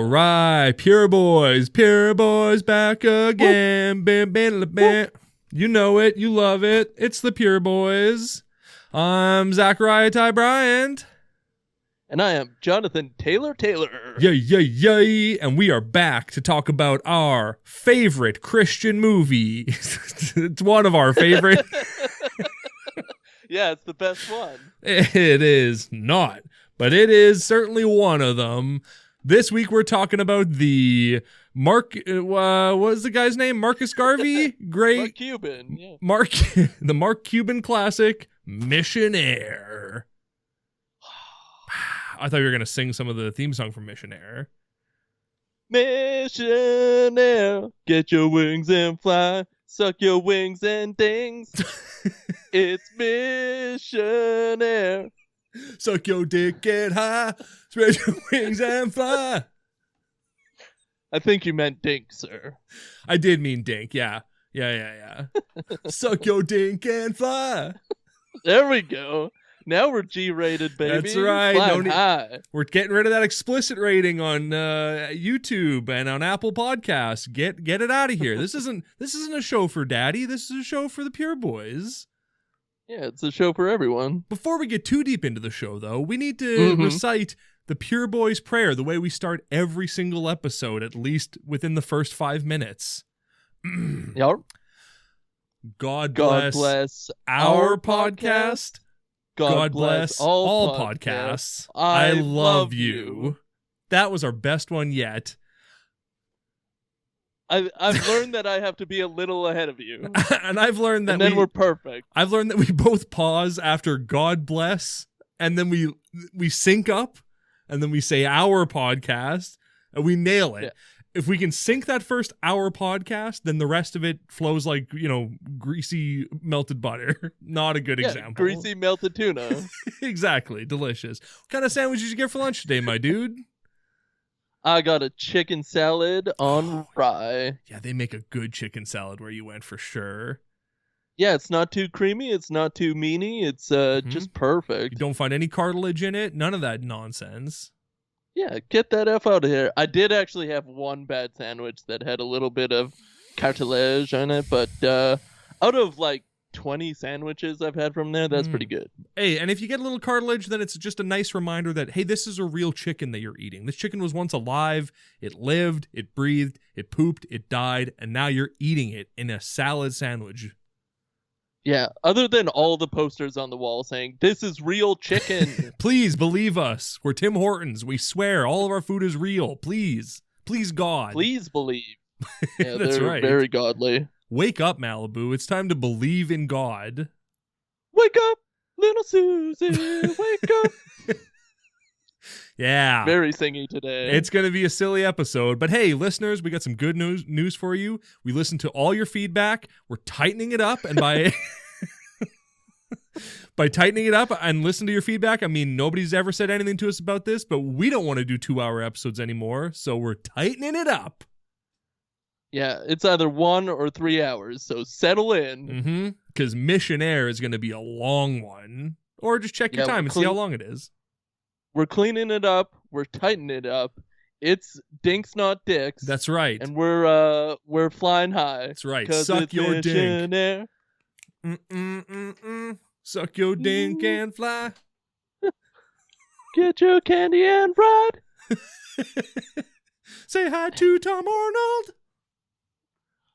All right, Pure Boys back again. Bam, bam, bam. You know it, you love it. It's the Pure Boys. I'm Zachariah Ty Bryant. And I am Jonathan Taylor. Yay. And we are back to talk about our favorite Christian movie. It's one of our favorite. Yeah, it's the best one. It is not, but it is certainly one of them. This week we're talking about the what was the guy's name? Marcus Garvey? Great. Mark Cuban, yeah. The Mark Cuban classic, Missionaire. I thought you were going to sing some of the theme song from Missionaire. Missionaire, get your wings and fly, suck your wings and dings. It's Missionaire. Suck your dick, get high, spread your wings and fly. I think you meant dink, sir. I did mean dink, yeah. Suck your dink and fly. There we go. Now we're G-rated, baby. That's right. High. We're getting rid of that explicit rating on YouTube and on Apple Podcasts. Get it out of here. This isn't a show for daddy. This is a show for the Pure Boys. Yeah, it's a show for everyone. Before we get too deep into the show, though, we need to recite the Pure Boys prayer the way we start every single episode, at least within the first 5 minutes. Yep. God bless our podcast. God bless all podcasts. I love you. That was our best one yet. I've learned that I have to be a little ahead of you. And I've learned that we're perfect. I've learned that we both pause after God bless, and then we sync up, and then we say our podcast, and we nail it. Yeah. If we can sync that first our podcast, then the rest of it flows like, greasy melted butter. Not a good example. Greasy melted tuna. Exactly. Delicious. What kind of sandwich did you get for lunch today, my dude? I got a chicken salad on rye. Yeah, they make a good chicken salad where you went for sure. Yeah, it's not too creamy. It's not too meaty. It's just perfect. You don't find any cartilage in it. None of that nonsense. Yeah, get that F out of here. I did actually have one bad sandwich that had a little bit of cartilage on it, but out of 20 sandwiches I've had from there, that's pretty good. Hey, and if you get a little cartilage, then it's just a nice reminder that, hey, this is a real chicken that you're eating. This chicken was once alive. It lived, it breathed, it pooped, it died, and now you're eating it in a salad sandwich. Yeah, other than all the posters on the wall saying, this is real chicken. Please believe us. We're Tim Hortons. We swear all of our food is real. Please. Please, God. Please believe. Yeah, That's they're right. Very godly. Wake up, Malibu. It's time to believe in God. Wake up, little Susie. Wake up. Yeah. Very singy today. It's going to be a silly episode. But hey, listeners, we got some good news for you. We listened to all your feedback. We're tightening it up. And by tightening it up and listen to your feedback, I mean, nobody's ever said anything to us about this, but we don't want to do 2-hour episodes anymore. So we're tightening it up. Yeah, it's either 1 or 3 hours, so settle in. Because Missionaire is going to be a long one. Or just check your time and see how long it is. We're cleaning it up. We're tightening it up. It's dinks, not dicks. That's right. And we're flying high. That's right. Suck your dink. Suck your dink and fly. Get your candy and ride. Say hi to Tom Arnold.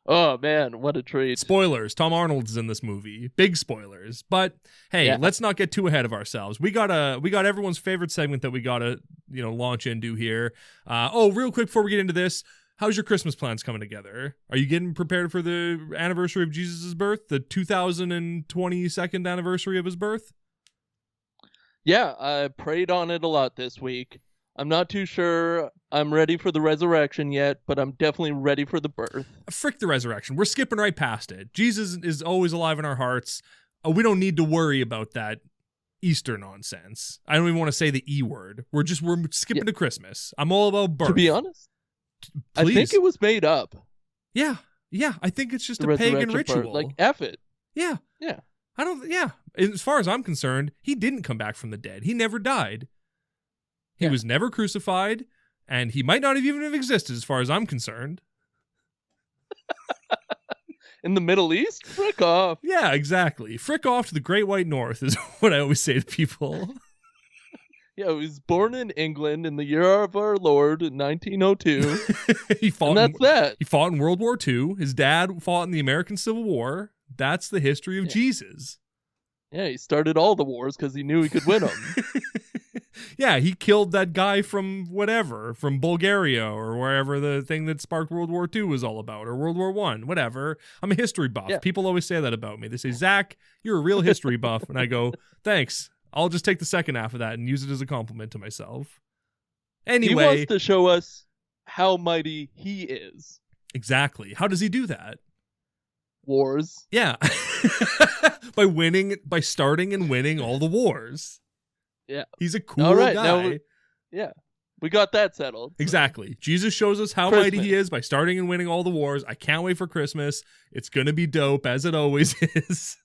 Oh, man, what a treat. Spoilers. Tom Arnold's in this movie. Big spoilers. But, hey, let's not get too ahead of ourselves. We got everyone's favorite segment that we got to, launch into here. Real quick before we get into this, how's your Christmas plans coming together? Are you getting prepared for the anniversary of Jesus' birth? The 2022nd anniversary of his birth? Yeah, I prayed on it a lot this week. I'm not too sure I'm ready for the resurrection yet, but I'm definitely ready for the birth. Frick the resurrection. We're skipping right past it. Jesus is always alive in our hearts. We don't need to worry about that Easter nonsense. I don't even want to say the E word. We're skipping to Christmas. I'm all about birth. To be honest, I think it was made up. Yeah. I think it's just a pagan ritual. Like, F it. Yeah. As far as I'm concerned, he didn't come back from the dead. He never died. He was never crucified, And he might not have even have existed as far as I'm concerned. In the Middle East? Frick off. Yeah, exactly. Frick off to the Great White North is what I always say to people. Yeah, he was born in England in the year of our Lord, 1902. He fought. And that's that. He fought in World War II. His dad fought in the American Civil War. That's the history of Jesus. Yeah, he started all the wars because he knew he could win them. Yeah, he killed that guy from whatever, from Bulgaria or wherever the thing that sparked World War II was all about, or World War I, whatever. I'm a history buff. Yeah. People always say that about me. They say, Zach, you're a real history buff. And I go, thanks. I'll just take the second half of that and use it as a compliment to myself. Anyway. He wants to show us how mighty he is. Exactly. How does he do that? Wars. Yeah. by starting and winning all the wars. Yeah. He's a cool all right, guy. Now we got that settled. Exactly. Jesus shows us how mighty he is by starting and winning all the wars. I can't wait for Christmas. It's going to be dope, as it always is.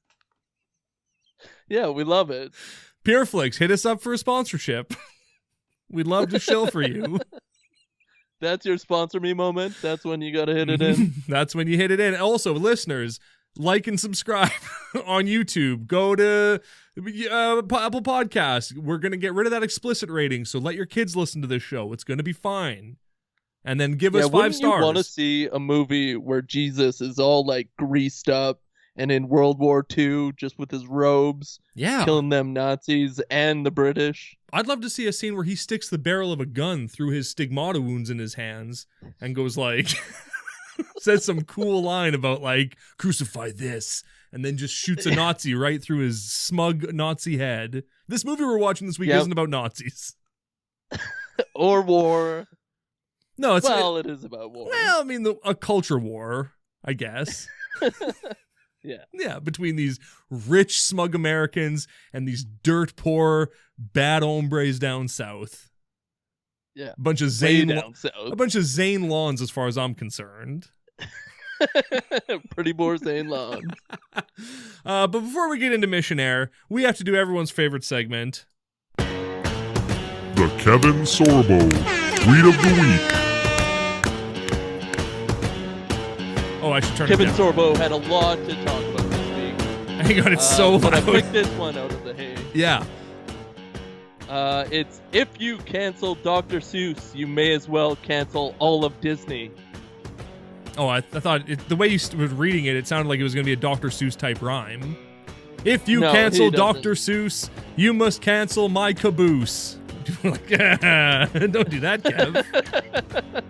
Yeah, we love it. Pureflix, hit us up for a sponsorship. We'd love to shill for you. That's your sponsor me moment. That's when you got to hit it in. That's when you hit it in. Also, listeners, like and subscribe on YouTube. Go to Apple Podcasts. We're going to get rid of that explicit rating, so let your kids listen to this show. It's going to be fine. And then give us 5 stars. You want to see a movie where Jesus is all like greased up and in World War II just with his robes, killing them Nazis and the British? I'd love to see a scene where he sticks the barrel of a gun through his stigmata wounds in his hands and goes like, says some cool line about like, crucify this, and then just shoots a Nazi right through his smug Nazi head. This movie we're watching this week isn't about Nazis. Or war. No, it is about war. Well, I mean, a culture war, I guess. Yeah, between these rich, smug Americans and these dirt poor, bad hombres down south. Yeah, a bunch of Zane lawns, as far as I'm concerned. Pretty more Zane lawns. But before we get into Missionaire, we have to do everyone's favorite segment. The Kevin Sorbo Tweet of the Week. Oh, I should turn Kevin it down. Sorbo had a lot to talk about this week. Hang on, it's so loud. But I picked this one out of the hay. Yeah. It's, if you cancel Dr. Seuss, you may as well cancel all of Disney. Oh, I thought the way you were reading it, it sounded like it was going to be a Dr. Seuss type rhyme. If you cancel Dr. Seuss, you must cancel my caboose. Like, don't do that, Kev.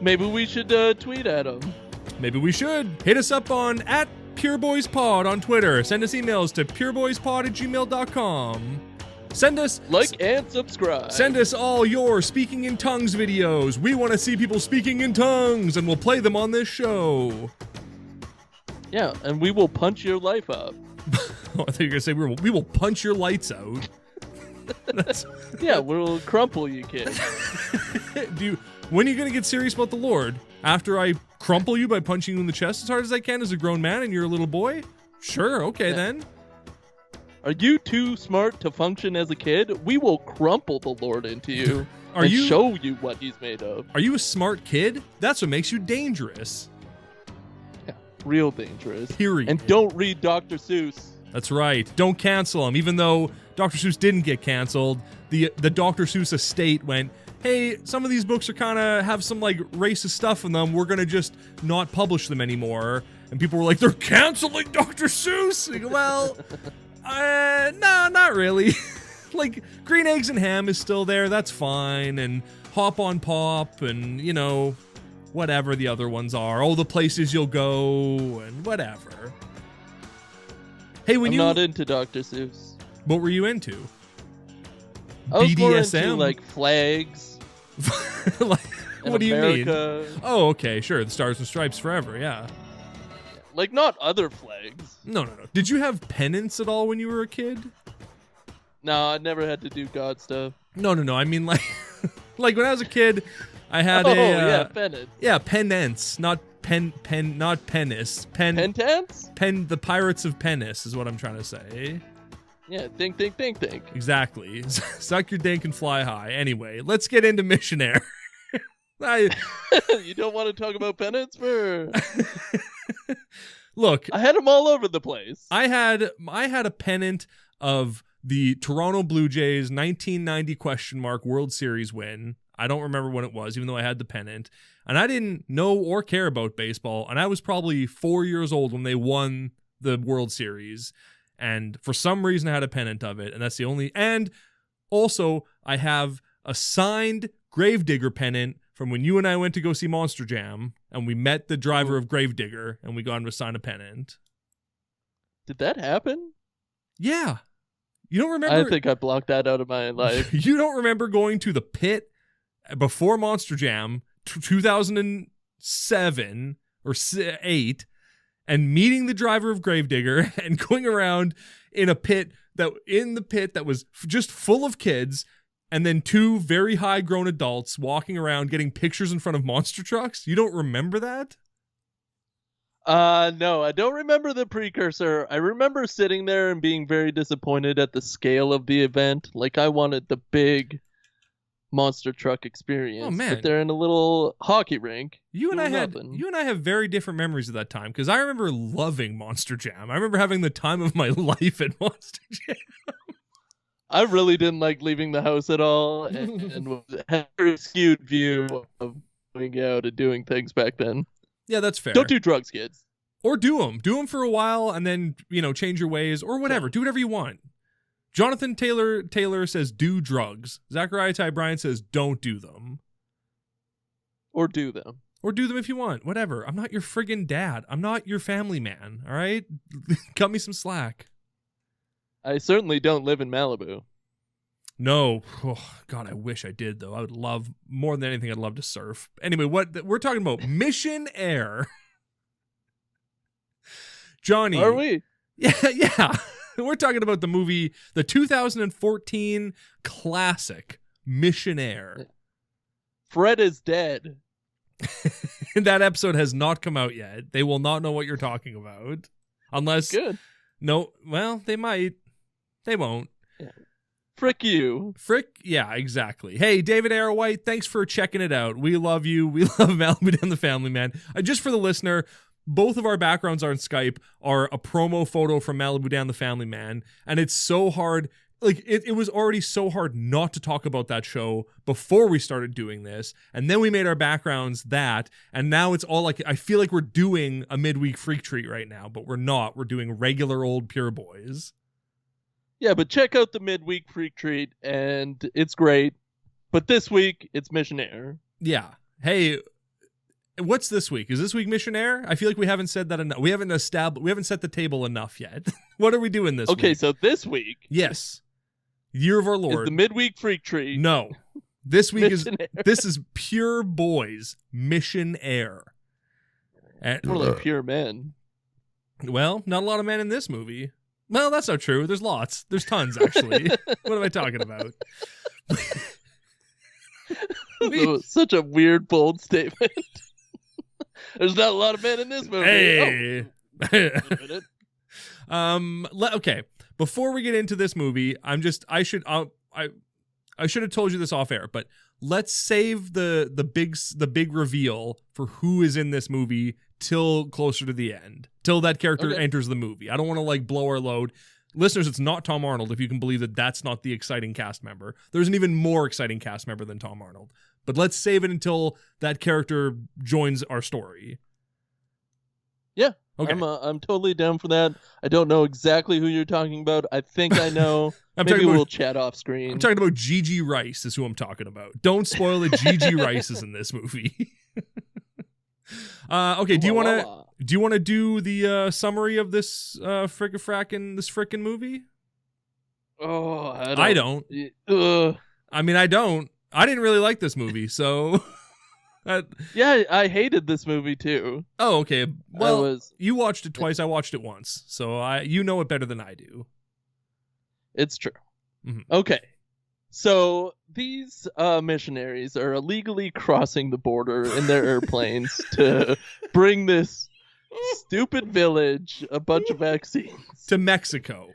Maybe we should tweet at him. Maybe we should. Hit us up on @PureBoysPod on Twitter. Send us emails to pureboyspod@gmail.com. Send us... and subscribe. Send us all your speaking in tongues videos. We want to see people speaking in tongues, and we'll play them on this show. Yeah, and we will punch your life up. Oh, I thought you were going to say we will punch your lights out. Yeah, we'll crumple you, kid. When are you going to get serious about the Lord? After I crumple you by punching you in the chest as hard as I can as a grown man and you're a little boy? Sure, okay then. Are you too smart to function as a kid? We will crumple the Lord into you show you what he's made of. Are you a smart kid? That's what makes you dangerous. Yeah, real dangerous. Period. And don't read Dr. Seuss. That's right. Don't cancel him. Even though Dr. Seuss didn't get canceled, the Dr. Seuss estate went, hey, some of these books are kind of have some like racist stuff in them. We're going to just not publish them anymore. And people were like, they're canceling Dr. Seuss. And you go, well, no, not really. Like, Green Eggs and Ham is still there. That's fine. And Hop on Pop and, you know, whatever the other ones are. Oh, The Places You'll Go and whatever. Hey, I'm not into Dr. Seuss. What were you into? I was BDSM? more into, like, flags. Like, what do you mean? America. Oh, okay, sure. The Stars and Stripes forever, yeah. Like, not other flags. No. Did you have penance at all when you were a kid? No, I never had to do God stuff. No. I mean, like, like when I was a kid, I had penance. Yeah, penance, not not penis. Pentance? The Pirates of Penis is what I'm trying to say. Yeah, dink, dink, dink, dink. Exactly. Suck your dink and fly high. Anyway, let's get into Missionaire. You don't want to talk about pennants for... Look, I had them all over the place. I had a pennant of the Toronto Blue Jays 1990 ? World Series win. I don't remember when it was, even though I had the pennant. And I didn't know or care about baseball. And I was probably 4 years old when they won the World Series. And for some reason, I had a pennant of it. And that's the only. And also, I have a signed Gravedigger pennant from when you and I went to go see Monster Jam. And we met the driver of Gravedigger. And we got him to sign a pennant. Did that happen? Yeah. You don't remember? I think I blocked that out of my life. You don't remember going to the pit before Monster Jam 2007 or 8 and meeting the driver of Gravedigger and going around in the pit that was just full of kids, and then two very high grown adults walking around getting pictures in front of monster trucks? You don't remember that? No, I don't remember the precursor. I remember sitting there and being very disappointed at the scale of the event. Like, I wanted the big monster truck experience. Oh, man. But they're in a little hockey rink. You and I have very different memories of that time, because I remember loving Monster Jam. I remember having the time of my life at Monster Jam. I really didn't like leaving the house at all, and had a very skewed view of going out and doing things back then. Yeah, that's fair. Don't do drugs, kids. Or do them. Do them for a while and then, change your ways or whatever. Yeah. Do whatever you want. Jonathan Taylor says do drugs. Zachariah Ty Bryant says don't do them. Or do them. Or do them if you want. Whatever. I'm not your friggin' dad. I'm not your family man. All right? Cut me some slack. I certainly don't live in Malibu. No. Oh, God, I wish I did, though. I would love, more than anything, I'd love to surf. Anyway, what we're talking about, Missionaire. Johnny. Are we? Yeah. We're talking about the movie, the 2014 classic, Missionaire. Fred is dead. That episode has not come out yet. They will not know what you're talking about. Unless... Good. No, well, they might. They won't. Yeah. Frick you. Yeah, exactly. Hey, David Arrowhite, thanks for checking it out. We love you. We love Malibu Down the Family Man. Just for the listener, both of our backgrounds on Skype are a promo photo from Malibu Down the Family Man, and it's so hard. Like, it was already so hard not to talk about that show before we started doing this, and then we made our backgrounds that, and now it's all like, I feel like we're doing a midweek freak treat right now, but we're not. We're doing regular old Pure Boys. Yeah, but check out the midweek freak treat, and it's great. But this week, it's Missionaire. Yeah. Hey, what's this week? Is this week Missionaire? I feel like we haven't said that enough. We haven't set the table enough yet. What are we doing this week? Okay, so this week... Yes. Year of our Lord. Is the midweek freak treat. No. This week this is Pure Boys Missionaire. More like pure men. Well, not a lot of men in this movie. Well, that's not true. There's lots. There's tons, actually. What am I talking about? Such a weird, bold statement. There's not a lot of men in this movie. Hey. Oh. Okay. Before we get into this movie, I should have told you this off air, but let's save the big reveal for who is in this movie till closer to the end, till that character enters the movie. I don't want to blow our load. Listeners, it's not Tom Arnold, if you can believe that that's not the exciting cast member. There's an even more exciting cast member than Tom Arnold. But let's save it until that character joins our story. Yeah. Okay. I'm totally down for that. I don't know exactly who you're talking about. I think I know. Maybe we'll chat off screen. I'm talking about Gigi Rice is who I'm talking about. Don't spoil it. Gigi Rice is in this movie. Okay, do you want to do the summary of this frickin' movie? Oh, I don't. I mean, I don't. I didn't really like this movie, so yeah, I hated this movie too. Oh, okay. Well, you watched it twice. I watched it once, so you know it better than I do. It's true. Mm-hmm. Okay. So these missionaries are illegally crossing the border in their airplanes to bring this stupid village a bunch of vaccines to Mexico.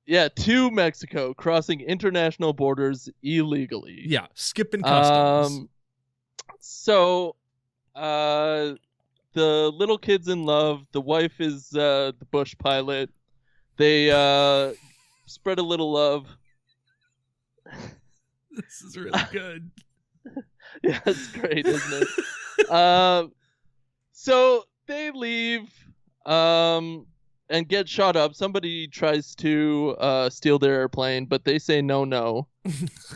to Mexico, crossing international borders illegally. Yeah, skipping customs. So, the little kid's in love. The wife is the bush pilot. They spread a little love. This is really good. Yeah, it's great, isn't it? So they leave and get shot up. Somebody tries to steal their airplane, but they say no.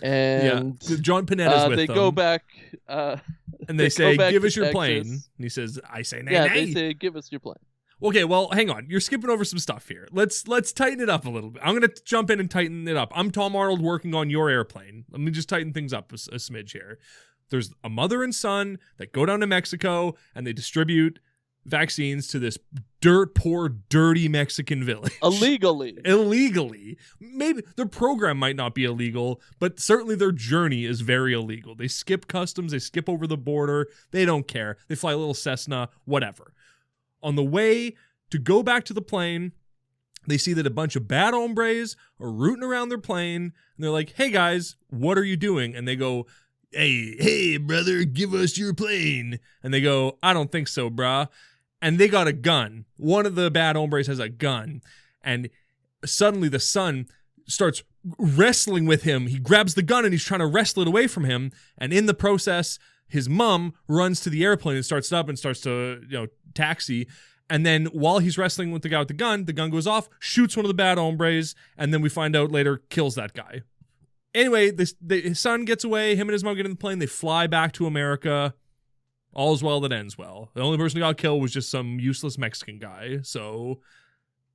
And John Panetta's with they them. go back. And they say, give us your plane. And he says, I say, nay, nay. They say, give us your plane. Okay, well, hang on. You're skipping over some stuff here. Let's tighten it up a little bit. I'm going to jump in and tighten it up. I'm Tom Arnold working on your airplane. Let me just tighten things up a smidge here. There's a mother and son that go down to Mexico and they distribute vaccines to this dirt poor, dirty Mexican village. Illegally. Maybe their program might not be illegal, but certainly their journey is very illegal. They skip customs. They skip over the border. They don't care. They fly a little Cessna, whatever. On the way to go back to the plane, they see that a bunch of bad hombres are rooting around their plane, and they're like, hey guys, what are you doing? And they go, hey, brother, give us your plane. And they go, I don't think so, brah. And they got a gun. One of the bad hombres has a gun. And suddenly the son starts wrestling with him. He grabs the gun and he's trying to wrestle it away from him. And in the process, his mom runs to the airplane and starts to taxi. And then while he's wrestling with the guy with the gun goes off, shoots one of the bad hombres, and then we find out later kills that guy. Anyway, his son gets away, him and his mom get in the plane, they fly back to America. All's well that ends well. The only person who got killed was just some useless Mexican guy. So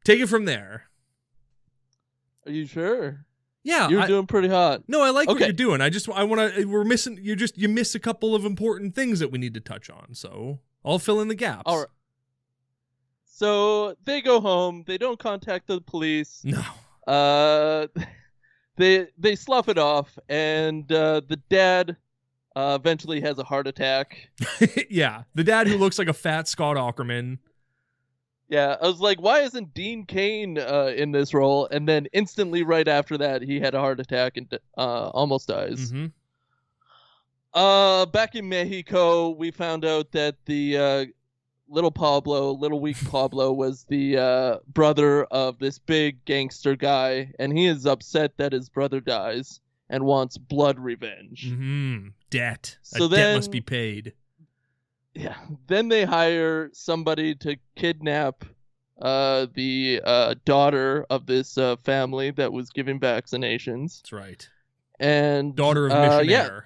take it from there. Are you sure? Yeah, you're doing pretty hot. No, I like what you're doing. You miss a couple of important things that we need to touch on. So I'll fill in the gaps. All right. So they go home. They don't contact the police. No. They slough it off, and the dad eventually has a heart attack. Yeah, the dad who looks like a fat Scott Aukerman. Yeah, I was like, why isn't Dean Cain in this role? And then instantly right after that, he had a heart attack and almost dies. Mm-hmm. Back in Mexico, we found out that the little weak Pablo was the brother of this big gangster guy, and he is upset that his brother dies and wants blood revenge. Mm-hmm. Debt. So debt must be paid. Yeah. Then they hire somebody to kidnap the daughter of this family that was giving vaccinations. That's right. And daughter of missionaire. Yeah.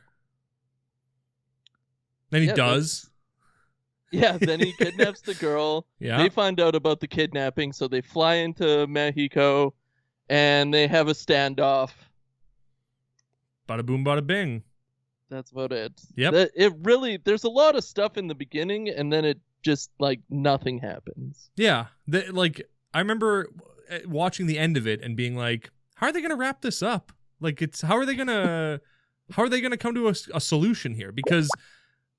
Then he does. Yeah, then he kidnaps the girl. Yeah. They find out about the kidnapping, so they fly into Mexico, and they have a standoff. Bada boom, bada bing. That's about it. Yep. There's a lot of stuff in the beginning, and then it just, nothing happens. Yeah. I remember watching the end of it and being like, how are they going to wrap this up? How are they going to come to a solution here? Because...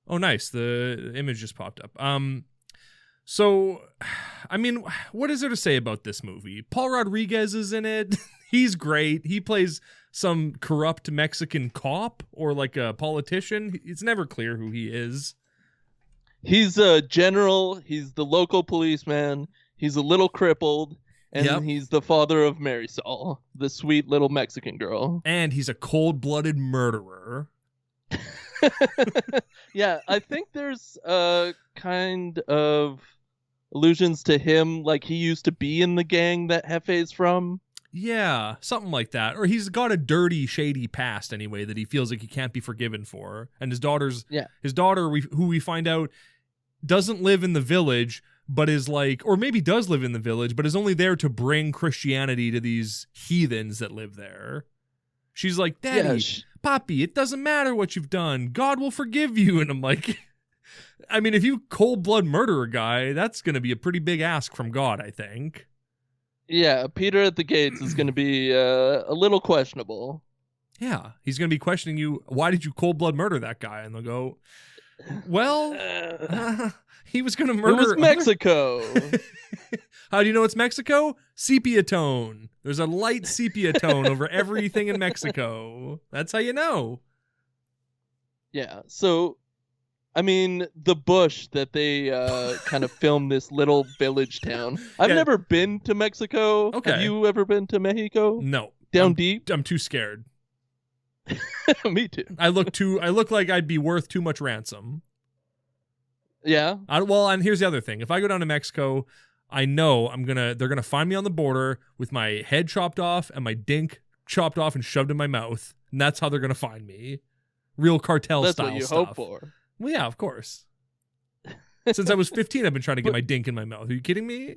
Oh, nice. The image just popped up. So, I mean, what is there to say about this movie? Paul Rodriguez is in it. He's great. He plays some corrupt Mexican cop or a politician. It's never clear who he is. He's a general. He's the local policeman. He's a little crippled. And he's the father of Marisol, the sweet little Mexican girl. And he's a cold-blooded murderer. Yeah, I think there's kind of allusions to him, like he used to be in the gang that Jefe's from. Yeah, something like that. Or he's got a dirty, shady past anyway that he feels like he can't be forgiven for. And his daughter, who we find out doesn't live in the village, but is or maybe does live in the village, but is only there to bring Christianity to these heathens that live there. She's like, Daddy, Poppy, it doesn't matter what you've done. God will forgive you. And I'm like, I mean, if you cold blood murder a guy, that's going to be a pretty big ask from God, I think. Yeah, Peter at the gates is going to be a little questionable. Yeah, he's going to be questioning you. Why did you cold blood murder that guy? And they'll go, Well, he was going to murder. It was Mexico. How do you know it's Mexico? Sepia tone. There's a light sepia tone over everything in Mexico. That's how you know. Yeah. So, I mean, the bush that they kind of filmed this little village town. I've never been to Mexico. Okay. Have you ever been to Mexico? No. Down deep? I'm too scared. Me too. I look like I'd be worth too much ransom. Yeah. And here's the other thing. If I go down to Mexico, I know they're gonna find me on the border with my head chopped off and my dink chopped off and shoved in my mouth, and that's how they're gonna find me. Real cartel that's style what you stuff. hope for. Well, yeah, of course. Since I was 15, I've been trying to get my dink in my mouth. Are you kidding me?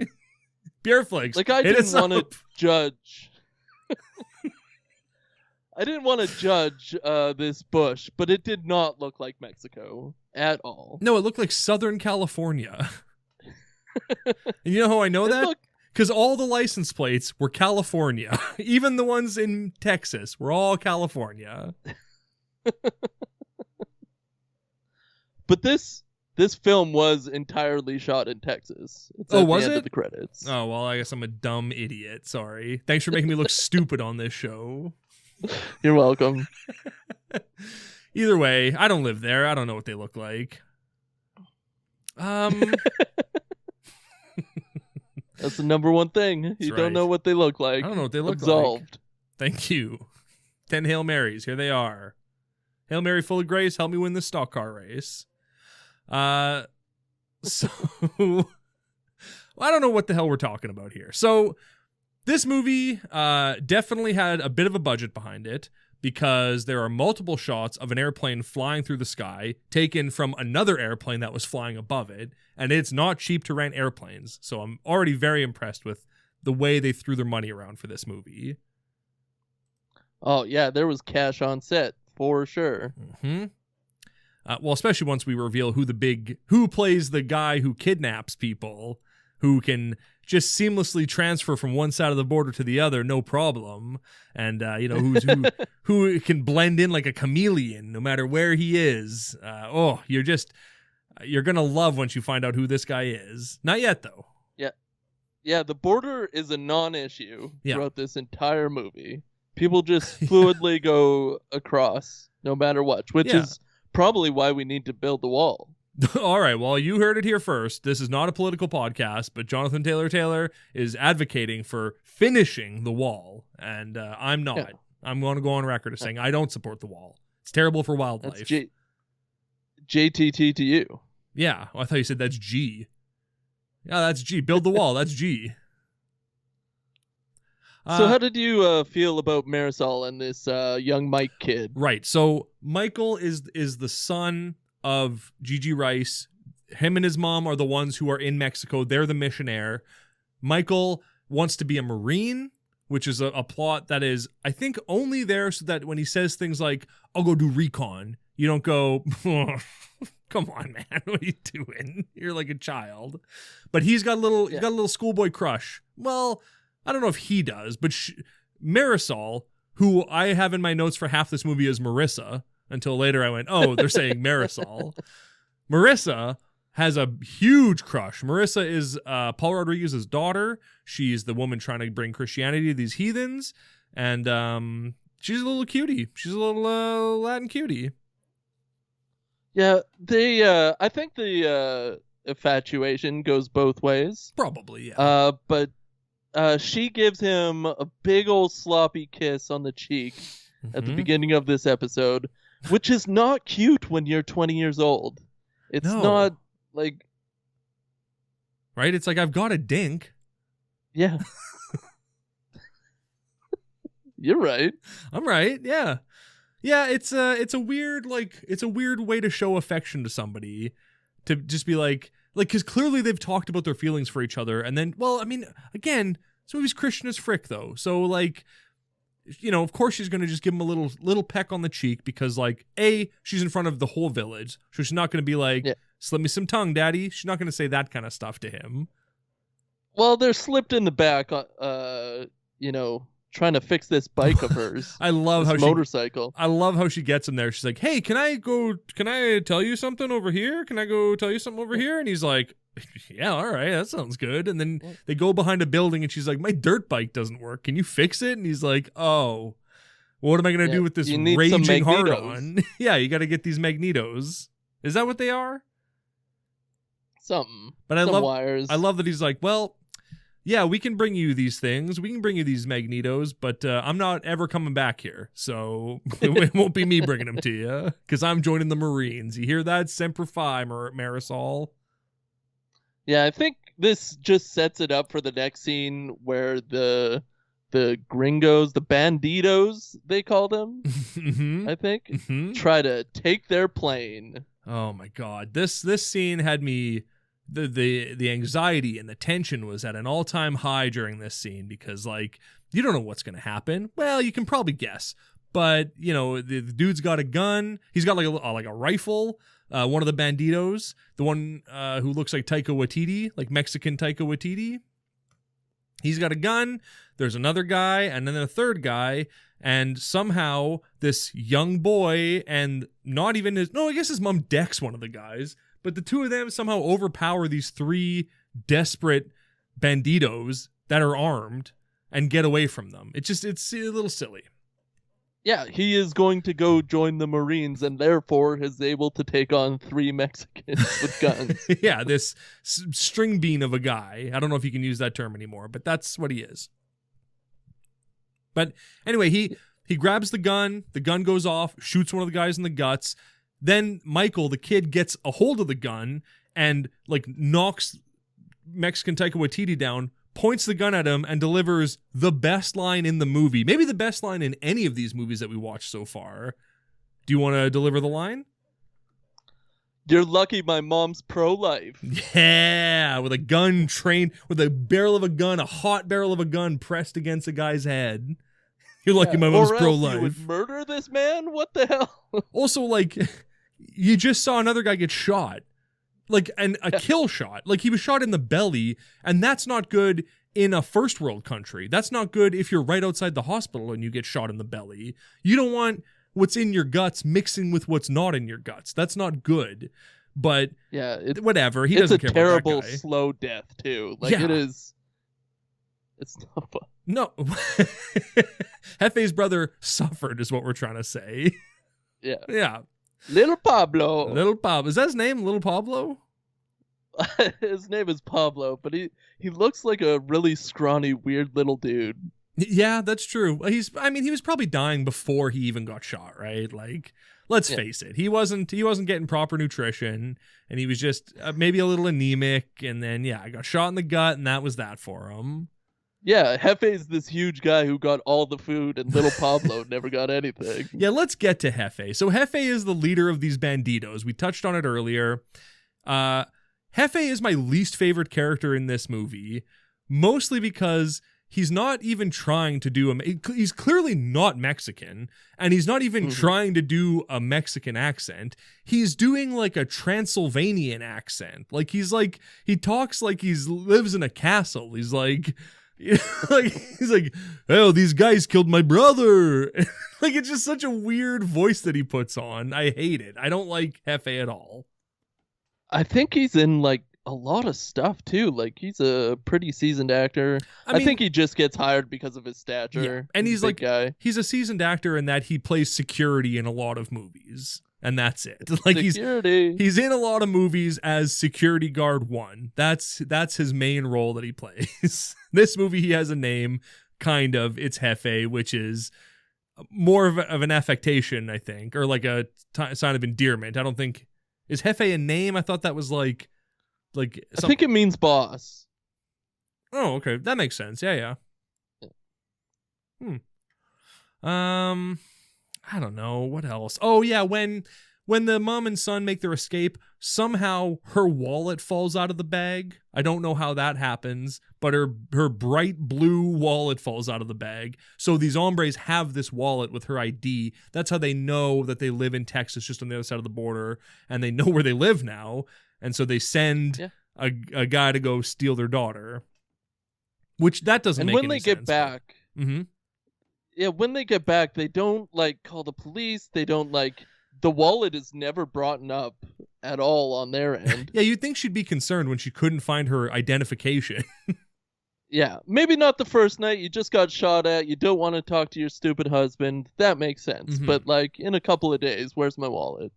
Beer flakes. Like I didn't want to judge. I didn't want to judge this bush, but it did not look like Mexico at all. No, it looked like Southern California. And you know how I know that? Because all the license plates were California. Even the ones in Texas were all California. But this film was entirely shot in Texas. It's oh, at was the end it? Of the credits. Oh, well, I guess I'm a dumb idiot. Sorry. Thanks for making me look stupid on this show. You're welcome. Either way, I don't live there. I don't know what they look like. That's the number one thing. You don't know what they look like. I don't know what they look Absolved. like. Thank you. 10 Hail Marys. Here they are. Hail Mary full of grace. Help me win this stock car race. So I don't know what the hell we're talking about here. So this movie definitely had a bit of a budget behind it because there are multiple shots of an airplane flying through the sky taken from another airplane that was flying above it, and it's not cheap to rent airplanes. So I'm already very impressed with the way they threw their money around for this movie. Oh, yeah, there was cash on set for sure. Mm-hmm. Well, especially once we reveal who plays the guy who kidnaps people, who can just seamlessly transfer from one side of the border to the other, no problem. And, who can blend in like a chameleon no matter where he is. You're going to love once you find out who this guy is. Not yet, though. Yeah. Yeah, the border is a non-issue throughout this entire movie. People just fluidly go across no matter what, which is probably why we need to build the wall. All right, well, you heard it here first. This is not a political podcast, but Jonathan Taylor is advocating for finishing the wall, and I'm not. Yeah. I'm going to go on record as saying I don't support the wall. It's terrible for wildlife. That's JTT to you. Yeah, I thought you said that's G. Yeah, that's G. Build the wall. That's G. So how did you feel about Marisol and this young Mike kid? Right. So Michael is the son of Gigi Rice. Him and his mom are the ones who are in Mexico. They're the missionaire. Michael wants to be a Marine, which is a plot that is, I think, only there so that when he says things like, I'll go do recon, you don't go, oh, come on, man, what are you doing? You're like a child. But he's got a little schoolboy crush. Well, I don't know if he does, but Marisol, who I have in my notes for half this movie as Marissa, until later I went, oh, they're saying Marisol. Marissa has a huge crush. Marissa is Paul Rodriguez's daughter. She's the woman trying to bring Christianity to these heathens, and she's a little cutie. She's a little Latin cutie. Yeah, I think the infatuation goes both ways. Probably, yeah. But she gives him a big old sloppy kiss on the cheek at the beginning of this episode, which is not cute when you're 20 years old. It's not like... Right? It's like, I've got a dink. Yeah. You're right. I'm right, yeah. Yeah, it's a weird way to show affection to somebody, to just be like, because clearly they've talked about their feelings for each other, and then, well, I mean, again, this movie's Christian as frick, though, so, like, of course she's going to just give him a little peck on the cheek, because, like, A, she's in front of the whole village, so she's not going to be like, slip me some tongue, daddy. She's not going to say that kind of stuff to him. Well, they're slipped in the back, trying to fix this bike of hers. I love how motorcycle. I love how she gets him there. She's like, "Hey, can I tell you something over here? Can I go tell you something over here?" And he's like, "Yeah, all right, that sounds good." And then they go behind a building and she's like, "My dirt bike doesn't work. Can you fix it?" And he's like, "Oh, what am I going to do with this raging hard on?" Yeah, you got to get these magnetos. Is that what they are? Something. But Some wires. I love that he's like, "Well, yeah, we can bring you these things. We can bring you these magnetos, but I'm not ever coming back here. So it won't be me bringing them to you because I'm joining the Marines. You hear that? Semper Fi, Marisol." Yeah, I think this just sets it up for the next scene where the gringos, the banditos, they call them, I think, try to take their plane. Oh my God. This scene had me... The anxiety and the tension was at an all-time high during this scene because, like, you don't know what's going to happen. Well, you can probably guess, but, you know, the dude's got a gun. He's got like a rifle. One of the banditos, the one who looks like Taika Waititi, like Mexican Taika Waititi. He's got a gun. There's another guy and then a third guy. And somehow this young boy and not even I guess his mom decks one of the guys. But the two of them somehow overpower these three desperate banditos that are armed and get away from them. It's a little silly. Yeah, he is going to go join the Marines and therefore is able to take on 3 Mexicans with guns. Yeah, this string bean of a guy. I don't know if you can use that term anymore, but that's what he is. But anyway, he grabs the gun goes off, shoots one of the guys in the guts. Then Michael, the kid, gets a hold of the gun and like knocks Mexican Taika Waititi down, points the gun at him, and delivers the best line in the movie. Maybe the best line in any of these movies that we watched so far. Do you want to deliver the line? "You're lucky my mom's pro-life." Yeah, with a barrel of a gun, a hot barrel of a gun pressed against a guy's head. You're lucky my mom's pro-life. You would murder this man? What the hell? Also, like, you just saw another guy get shot. Like, and a kill shot. Like, he was shot in the belly, and that's not good in a first world country. That's not good if you're right outside the hospital and you get shot in the belly. You don't want what's in your guts mixing with what's not in your guts. That's not good. But yeah, whatever. He doesn't care about that guy. It's a terrible slow death, too. Like, it is... It's not fun. No. Jefe's brother suffered is what we're trying to say. Yeah. Yeah. Little Pablo. Is that his name? Little Pablo? His name is Pablo, but he looks like a really scrawny, weird little dude. Yeah, that's true. He was probably dying before he even got shot, right? Like, let's face it. He wasn't getting proper nutrition, and he was just maybe a little anemic, and then, I got shot in the gut, and that was that for him. Yeah, Jefe's this huge guy who got all the food, and little Pablo never got anything. Yeah, let's get to Jefe. So Jefe is the leader of these banditos. We touched on it earlier. Jefe is my least favorite character in this movie, mostly because he's not even trying to do he's clearly not Mexican, and he's not even trying to do a Mexican accent. He's doing like a Transylvanian accent. Like he talks like he lives in a castle. He's like, he's like, "Oh, these guys killed my brother." Like, it's just such a weird voice that he puts on. I hate it. I don't like Jefe at all. I think he's in like a lot of stuff too. Like, he's a pretty seasoned actor. I think he just gets hired because of his stature. And he's like, guy. He's a seasoned actor in that he plays security in a lot of movies. And that's it. Like, security. He's in a lot of movies as security guard 1. That's his main role that he plays. This movie, he has a name, kind of. It's Jefe, which is more of an affectation, I think, or like a sign of endearment. I don't think... Is Jefe a name? I thought that was like I think it means boss. Oh, okay. That makes sense. Yeah. I don't know. What else? Oh, yeah. When the mom and son make their escape, somehow her wallet falls out of the bag. I don't know how that happens, but her bright blue wallet falls out of the bag. So these hombres have this wallet with her ID. That's how they know that they live in Texas, just on the other side of the border, and they know where they live now. And so they send a guy to go steal their daughter, which that doesn't make any sense. And when they get back, Yeah, when they get back, they don't like call the police. They don't like the wallet is never brought up at all on their end. Yeah, you'd think she'd be concerned when she couldn't find her identification. Yeah, maybe not the first night. You just got shot at. You don't want to talk to your stupid husband. That makes sense. Mhm. But like in a couple of days, where's my wallet?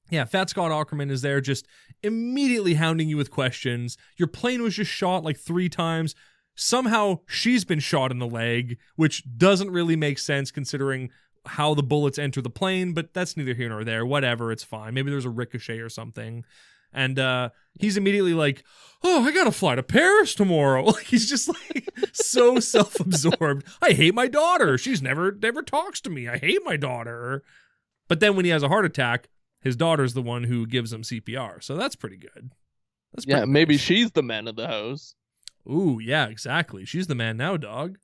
Yeah, Fat Scott Aukerman is there just immediately hounding you with questions. Your plane was just shot like 3 times. Somehow she's been shot in the leg, which doesn't really make sense considering how the bullets enter the plane, but that's neither here nor there. Whatever, it's fine. Maybe there's a ricochet or something. And he's immediately like, oh, I gotta fly to Paris tomorrow. Like, he's just like so self-absorbed. I hate my daughter. She's never talks to me. I hate my daughter. But then when he has a heart attack, his daughter's the one who gives him CPR. So that's pretty good. That's pretty Maybe nice. she's the man of the house. Ooh, yeah, exactly. She's the man now, dog.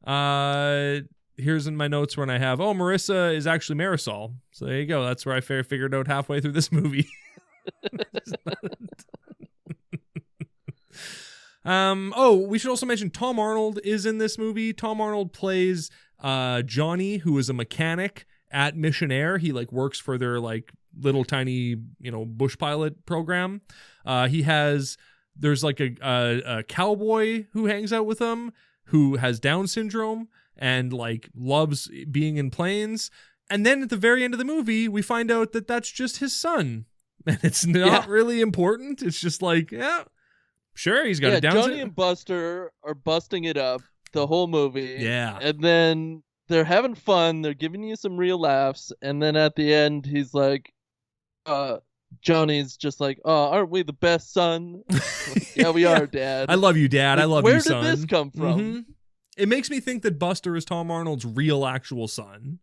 Here's in my notes when I have, Marissa is actually Marisol. So there you go. That's where I figured out halfway through this movie. We should also mention Tom Arnold is in this movie. Tom Arnold plays Johnny, who is a mechanic at Missionaire. He like works for their like little tiny, bush pilot program. There's like a cowboy who hangs out with him who has Down syndrome and like loves being in planes. And then at the very end of the movie, we find out that that's just his son. And it's not really important. It's just like, yeah, sure, he's got a Down syndrome. Johnny and Buster are busting it up the whole movie. Yeah. And then they're having fun. They're giving you some real laughs. And then at the end, he's like, Johnny's just like, oh, aren't we the best son? Yeah, we are, Dad. I love you, Dad. I love you, son. Where did this come from? Mm-hmm. It makes me think that Buster is Tom Arnold's real actual son.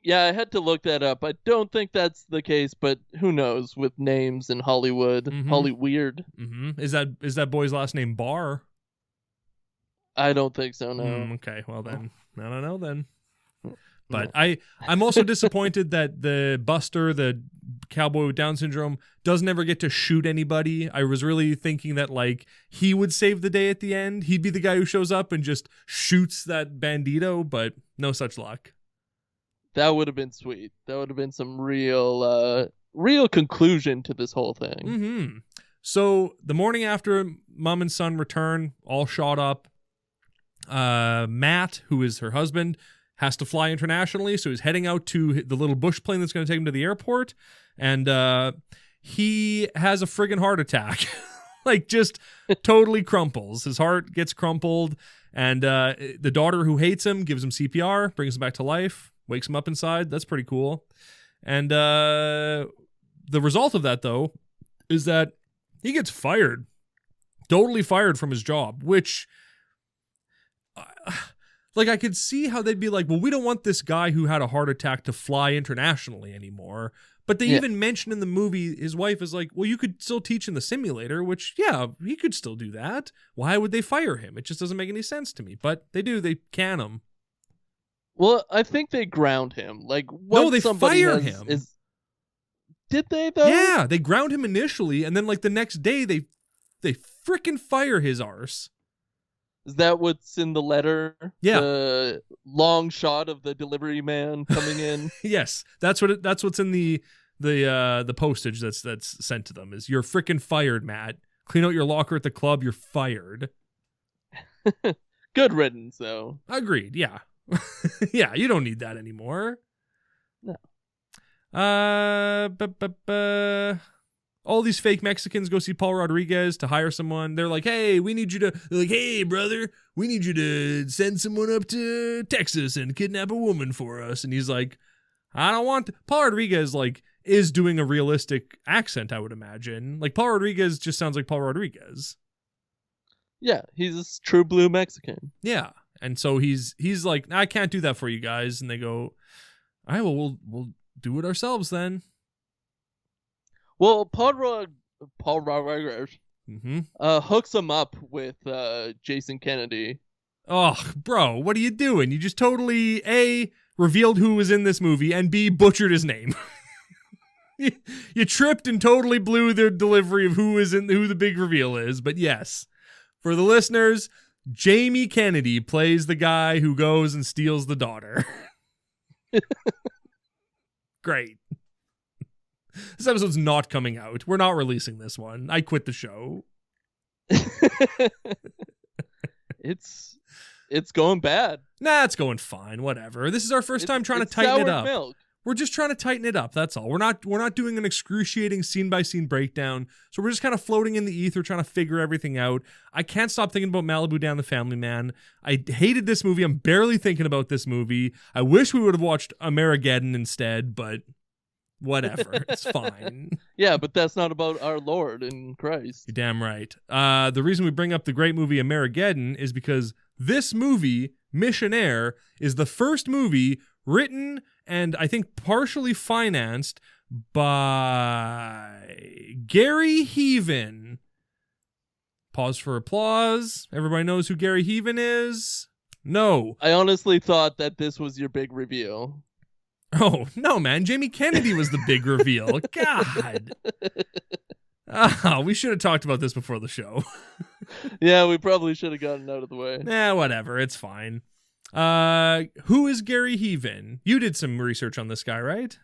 Yeah, I had to look that up. I don't think that's the case, but who knows with names in Hollywood. Mhm. Hollyweird. Mm-hmm. Is that boy's last name Barr? I don't think so, no. Okay, well then. I don't know then. But I'm also disappointed that the Buster, the cowboy with Down syndrome, doesn't ever get to shoot anybody. I was really thinking that like he would save the day at the end. He'd be the guy who shows up and just shoots that bandito, but no such luck. That would have been sweet. That would have been some real conclusion to this whole thing. Mm-hmm. So the morning after mom and son return, all shot up, Matt, who is her husband, has to fly internationally, so he's heading out to the little bush plane that's going to take him to the airport, and he has a friggin' heart attack. Like, just totally crumples. His heart gets crumpled, and the daughter who hates him gives him CPR, brings him back to life, wakes him up inside. That's pretty cool. And the result of that, though, is that he gets fired. Totally fired from his job, which... like, I could see how they'd be like, well, we don't want this guy who had a heart attack to fly internationally anymore. But they even mention in the movie, his wife is like, well, you could still teach in the simulator, which, yeah, he could still do that. Why would they fire him? It just doesn't make any sense to me. But they do. They can him. Well, I think they ground him. Like, no, they fire him. Did they, though? Yeah, they ground him initially, and then, like, the next day, they frickin' fire his arse. Is that what's in the letter? Yeah. The long shot of the delivery man coming in. Yes, that's what's in the postage that's sent to them. Is you're frickin' fired, Matt. Clean out your locker at the club. You're fired. Good riddance, though. Agreed. Yeah. Yeah, you don't need that anymore. No. All these fake Mexicans go see Paul Rodriguez to hire someone. They're like, hey, they're like, hey, brother, we need you to send someone up to Texas and kidnap a woman for us. And he's like, I don't want to. Paul Rodriguez, like, is doing a realistic accent, I would imagine. Like, Paul Rodriguez just sounds like Paul Rodriguez. Yeah, he's a true blue Mexican. Yeah. And so he's like, I can't do that for you guys. And they go, all right, well, we'll do it ourselves then. Well, Paul Rodriguez hooks him up with Jason Kennedy. Oh, bro, what are you doing? You just totally, A, revealed who was in this movie, and B, butchered his name. You tripped and totally blew the delivery of who the big reveal is. But yes, for the listeners, Jamie Kennedy plays the guy who goes and steals the daughter. Great. This episode's not coming out. We're not releasing this one. I quit the show. It's going bad. Nah, it's going fine. Whatever. This is our first time trying to tighten it up. Milk. We're just trying to tighten it up. That's all. We're not doing an excruciating scene-by-scene breakdown. So we're just kind of floating in the ether trying to figure everything out. I can't stop thinking about Malibu Down the Family Man. I hated this movie. I'm barely thinking about this movie. I wish we would have watched Amerigeddon instead, but whatever. It's fine. Yeah, but that's not about our Lord and Christ. You're damn right. The reason we bring up the great movie Amerigeddon is because this movie, Missionaire, is the first movie written and I think partially financed by Gary Heaven. Pause for applause. Everybody knows who Gary Heaven is? No. I honestly thought that this was your big reveal. Oh, no, man. Jamie Kennedy was the big reveal. God. We should have talked about this before the show. Yeah, we probably should have gotten out of the way. Nah, whatever. It's fine. Who is Gary Heaven? You did some research on this guy, right?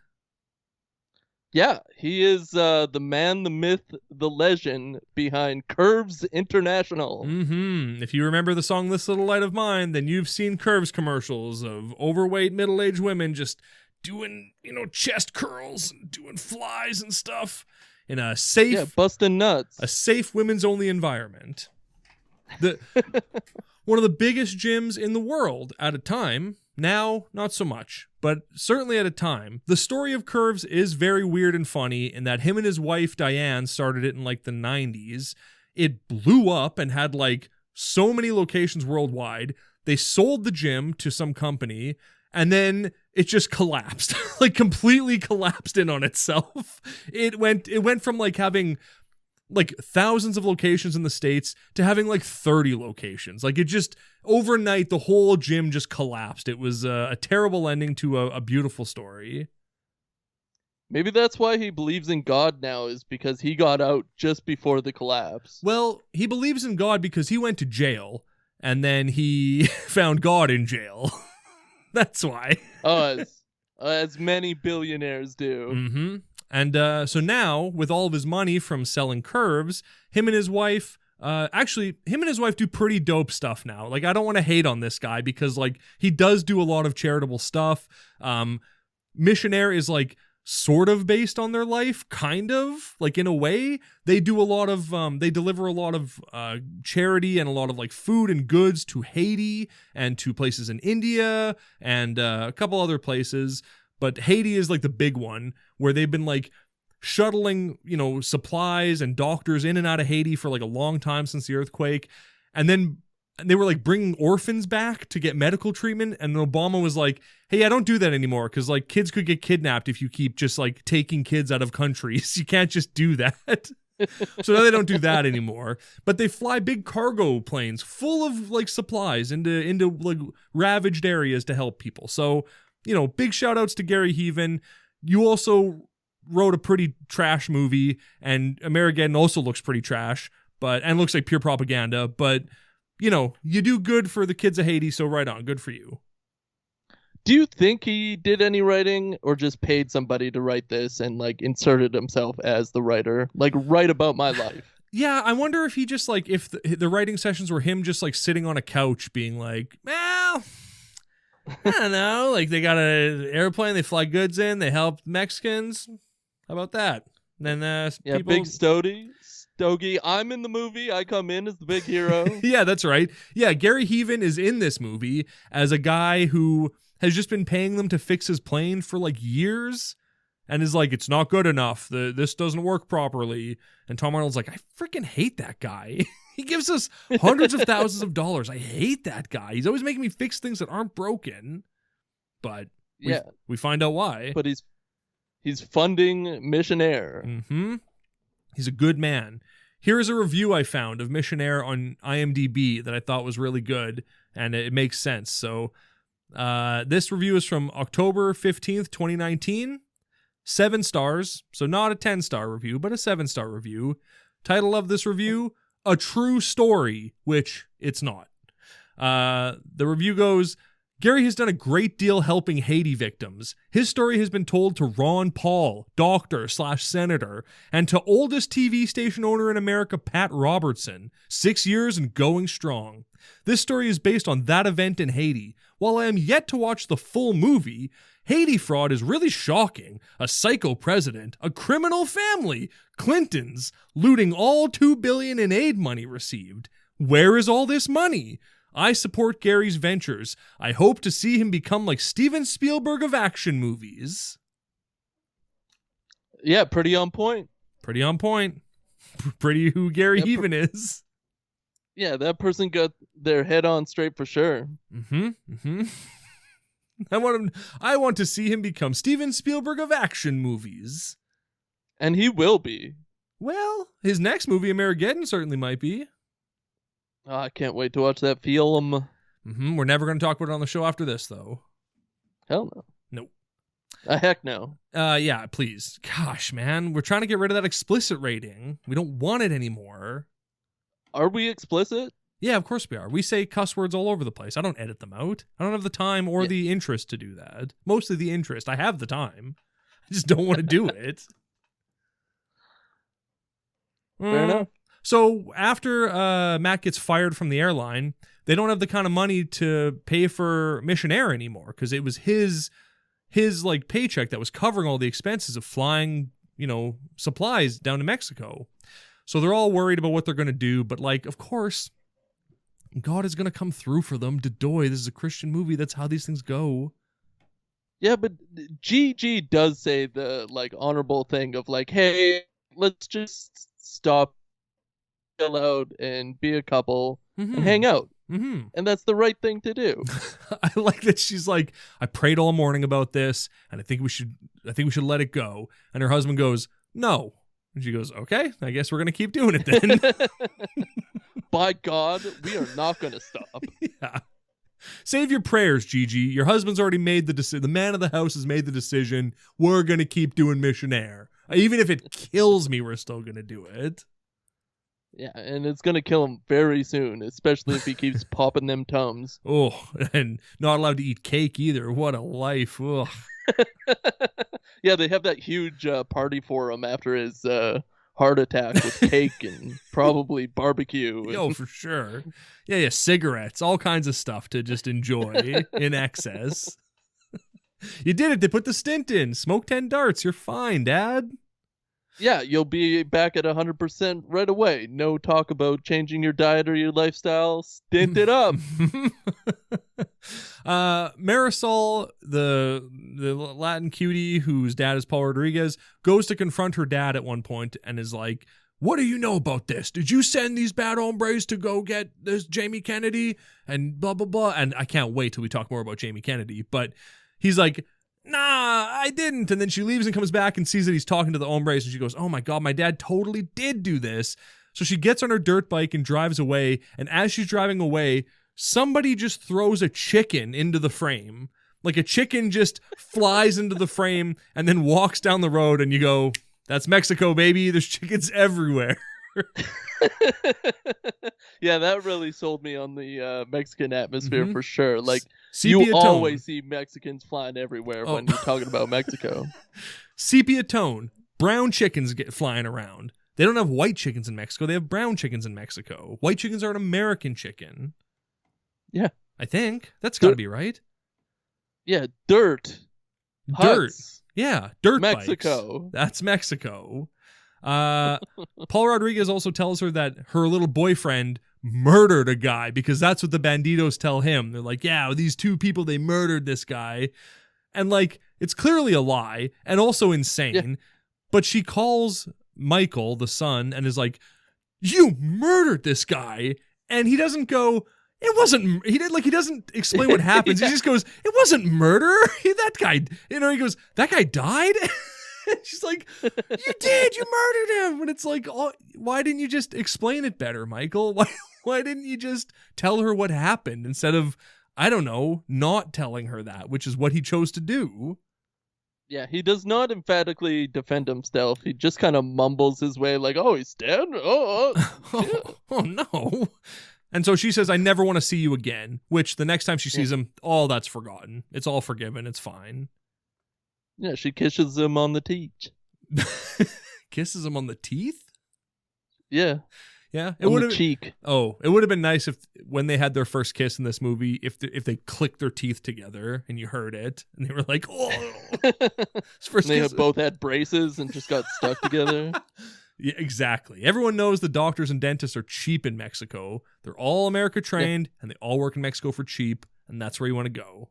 Yeah, he is the man, the myth, the legend behind Curves International. Mm-hmm. If you remember the song This Little Light of Mine, then you've seen Curves commercials of overweight middle-aged women just doing, chest curls and doing flies and stuff in a safe, busting nuts, a safe women's-only environment. One of the biggest gyms in the world at a time. Now, not so much, but certainly at a time. The story of Curves is very weird and funny in that him and his wife, Diane, started it in the 90s. It blew up and had so many locations worldwide. They sold the gym to some company and then it just collapsed, completely collapsed in on itself. It went from having thousands of locations in the States to having 30 locations. It just overnight, the whole gym just collapsed. It was a terrible ending to a beautiful story. Maybe that's why he believes in God now, is because he got out just before the collapse. Well, he believes in God because he went to jail and then he found God in jail. That's why. Oh, as many billionaires do. Mm-hmm. And so now, with all of his money from selling Curves, him and his wife do pretty dope stuff now. I don't want to hate on this guy because, he does do a lot of charitable stuff. Missionaire is, sort of based on their life, kind of. In a way. They do a lot of, they deliver a lot of charity and a lot of, food and goods to Haiti and to places in India and a couple other places. But Haiti is the big one where they've been shuttling, supplies and doctors in and out of Haiti for a long time since the earthquake. And then they were bringing orphans back to get medical treatment. And Obama was hey, I don't do that anymore because kids could get kidnapped if you keep just taking kids out of countries. You can't just do that. So now they don't do that anymore. But they fly big cargo planes full of supplies into ravaged areas to help people. So, big shout outs to Gary Heaven. You also wrote a pretty trash movie, and Amerigeddon also looks pretty trash, and looks like pure propaganda. But, you do good for the kids of Haiti, so right on. Good for you. Do you think he did any writing or just paid somebody to write this and inserted himself as the writer? Write about my life. Yeah, I wonder if he just if the writing sessions were him just sitting on a couch being well, I don't know. They got an airplane, they fly goods in, they help Mexicans. How about that? Then people... Big Stogie. I'm in the movie. I come in as the big hero. Yeah, that's right. Yeah, Gary Heaven is in this movie as a guy who has just been paying them to fix his plane for years and is it's not good enough. This doesn't work properly. And Tom Arnold's I freaking hate that guy. He gives us hundreds of thousands of dollars. I hate that guy. He's always making me fix things that aren't broken. But we find out why. But he's funding Missionaire. Mm-hmm. He's a good man. Here is a review I found of Missionaire on IMDb that I thought was really good, and it makes sense. So this review is from October 15th, 2019. 7 stars. So not a 10-star review, but a 7-star review. Title of this review, A True Story, which it's not. The review goes, Gary has done a great deal helping Haiti victims. His story has been told to Ron Paul, doctor/senator, and to oldest TV station owner in America, Pat Robertson, 6 years and going strong. This story is based on that event in Haiti. While I am yet to watch the full movie, Haiti fraud is really shocking. A psycho president, a criminal family, Clintons, looting all $2 billion in aid money received. Where is all this money? I support Gary's ventures. I hope to see him become like Steven Spielberg of action movies. Yeah, pretty on point. Pretty on point. Pretty who Gary even is. Yeah, that person got their head on straight for sure. I want to see him become Steven Spielberg of action movies. And he will be. Well, his next movie, Armageddon, certainly might be. Oh, I can't wait to watch that film. We're never going to talk about it on the show after this, though. Hell no. Nope. Heck no. Yeah, please. Gosh, man. We're trying to get rid of that explicit rating. We don't want it anymore. Are we explicit? Yeah, of course we are. We say cuss words all over the place. I don't edit them out. I don't have the time or the interest to do that. Mostly the interest. I have the time. I just don't want to do it. Fair enough. So after Matt gets fired from the airline, they don't have the kind of money to pay for Missionaire anymore because it was his like paycheck that was covering all the expenses of flying, supplies down to Mexico. So they're all worried about what they're going to do. But like, of course, God is going to come through for them. Dodoy, this is a Christian movie. That's how these things go. Yeah, but GG does say the like honorable thing of like, hey, let's just stop, chill out, and be a couple and hang out. And that's the right thing to do. I like that she's like, I prayed all morning about this, and I think we should let it go. And her husband goes, no. And she goes, okay, I guess we're gonna keep doing it then. By God, we are not gonna stop. Yeah. Save your prayers, Gigi. Your husband's already made the decision. The man of the house has made the decision. We're gonna keep doing Missionaire. Even if it kills me, we're still gonna do it. Yeah, and it's going to kill him very soon, especially if he keeps popping them Tums. Oh, and not allowed to eat cake either. What a life. Ugh. Yeah, they have that huge party for him after his heart attack with cake and probably barbecue. Oh, for sure. Yeah, cigarettes, all kinds of stuff to just enjoy in excess. You did it. They put the stint in. Smoke 10 darts. You're fine, Dad. Yeah, you'll be back at 100% right away. No talk about changing your diet or your lifestyle. Stint it up. Marisol, the Latin cutie whose dad is Paul Rodriguez, goes to confront her dad at one point and is like, what do you know about this? Did you send these bad hombres to go get this Jamie Kennedy? And blah, blah, blah. And I can't wait till we talk more about Jamie Kennedy. But he's like, nah, I didn't. And then she leaves and comes back and sees that he's talking to the hombres, and she goes, oh my God, my dad totally did do this. So she gets on her dirt bike and drives away, and as she's driving away, somebody just throws a chicken into the frame. Like a chicken just flies into the frame and then walks down the road, and you go, that's Mexico, baby. There's chickens everywhere. Yeah, that really sold me on the Mexican atmosphere for sure. Like, Sepia you tone. always see Mexicans flying everywhere when you're talking about Mexico. Sepia tone. Brown chickens get flying around. They don't have white chickens in Mexico. They have brown chickens in Mexico. White chickens are an American chicken. Yeah. I think. That's got to be right. Yeah, dirt. Huts. Yeah, dirt Mexico. bikes. That's Mexico. Paul Rodriguez also tells her that her little boyfriend murdered a guy because that's what the banditos tell him. They're like, yeah, these two people, they murdered this guy. And like, it's clearly a lie and also insane. Yeah. But she calls Michael, the son, and is like, you murdered this guy. And he doesn't go, it wasn't, he doesn't explain what happens. Yeah. He just goes, it wasn't murder. That guy, he goes, that guy died? She's like, you did, you murdered him. And it's like, oh, why didn't you just explain it better, Michael? Why didn't you just tell her what happened instead of, I don't know, not telling her that, which is what he chose to do. Yeah, he does not emphatically defend himself. He just kind of mumbles his way like, oh, he's dead? Oh, no. And so she says, I never want to see you again, which the next time she sees him, all that's forgotten. It's all forgiven. It's fine. Yeah, she kisses him on the teeth. Kisses him on the teeth? Yeah. Yeah. It would have cheek. Oh, it would have been nice if when they had their first kiss in this movie, if they clicked their teeth together and you heard it and they were like, oh. They both had braces and just got stuck together. Yeah, exactly. Everyone knows the doctors and dentists are cheap in Mexico. They're all America trained and they all work in Mexico for cheap, and that's where you want to go.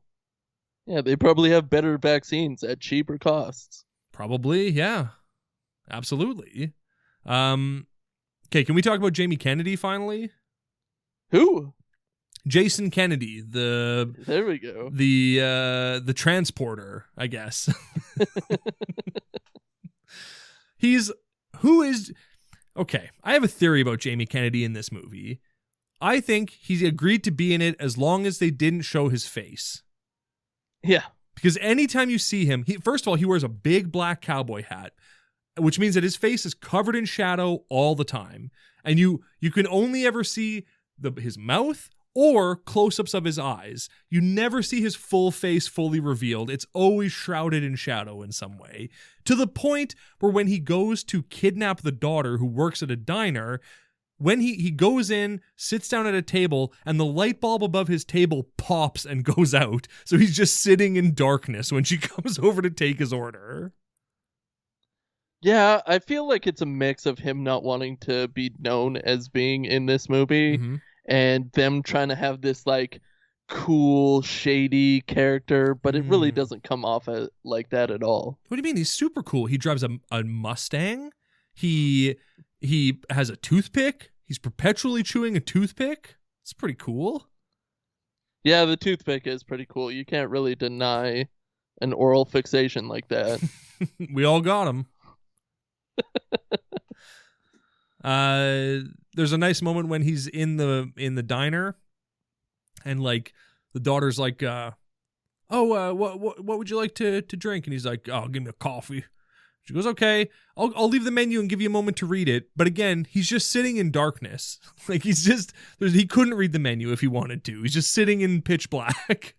Yeah, they probably have better vaccines at cheaper costs. Probably, yeah. Absolutely. Okay, can we talk about Jamie Kennedy finally? Who? Jason Kennedy, there we go. The transporter, I guess. Okay, I have a theory about Jamie Kennedy in this movie. I think he agreed to be in it as long as they didn't show his face. Yeah. Because anytime you see him, first of all, he wears a big black cowboy hat, which means that his face is covered in shadow all the time. And you can only ever see his mouth or close-ups of his eyes. You never see his full face fully revealed. It's always shrouded in shadow in some way. To the point where when he goes to kidnap the daughter who works at a diner, when he goes in, sits down at a table, and the light bulb above his table pops and goes out. So he's just sitting in darkness when she comes over to take his order. Yeah, I feel like it's a mix of him not wanting to be known as being in this movie and them trying to have this like cool, shady character, but it really doesn't come off like that at all. What do you mean? He's super cool. He drives a Mustang. He has a toothpick. He's perpetually chewing a toothpick. It's pretty cool. Yeah, the toothpick is pretty cool. You can't really deny an oral fixation like that. We all got him. There's a nice moment when he's in the diner, and like the daughter's like, what would you like to drink? And he's like, oh, give me a coffee. She goes, okay, I'll leave the menu and give you a moment to read it. But again, he's just sitting in darkness. Like he couldn't read the menu if he wanted to. He's just sitting in pitch black.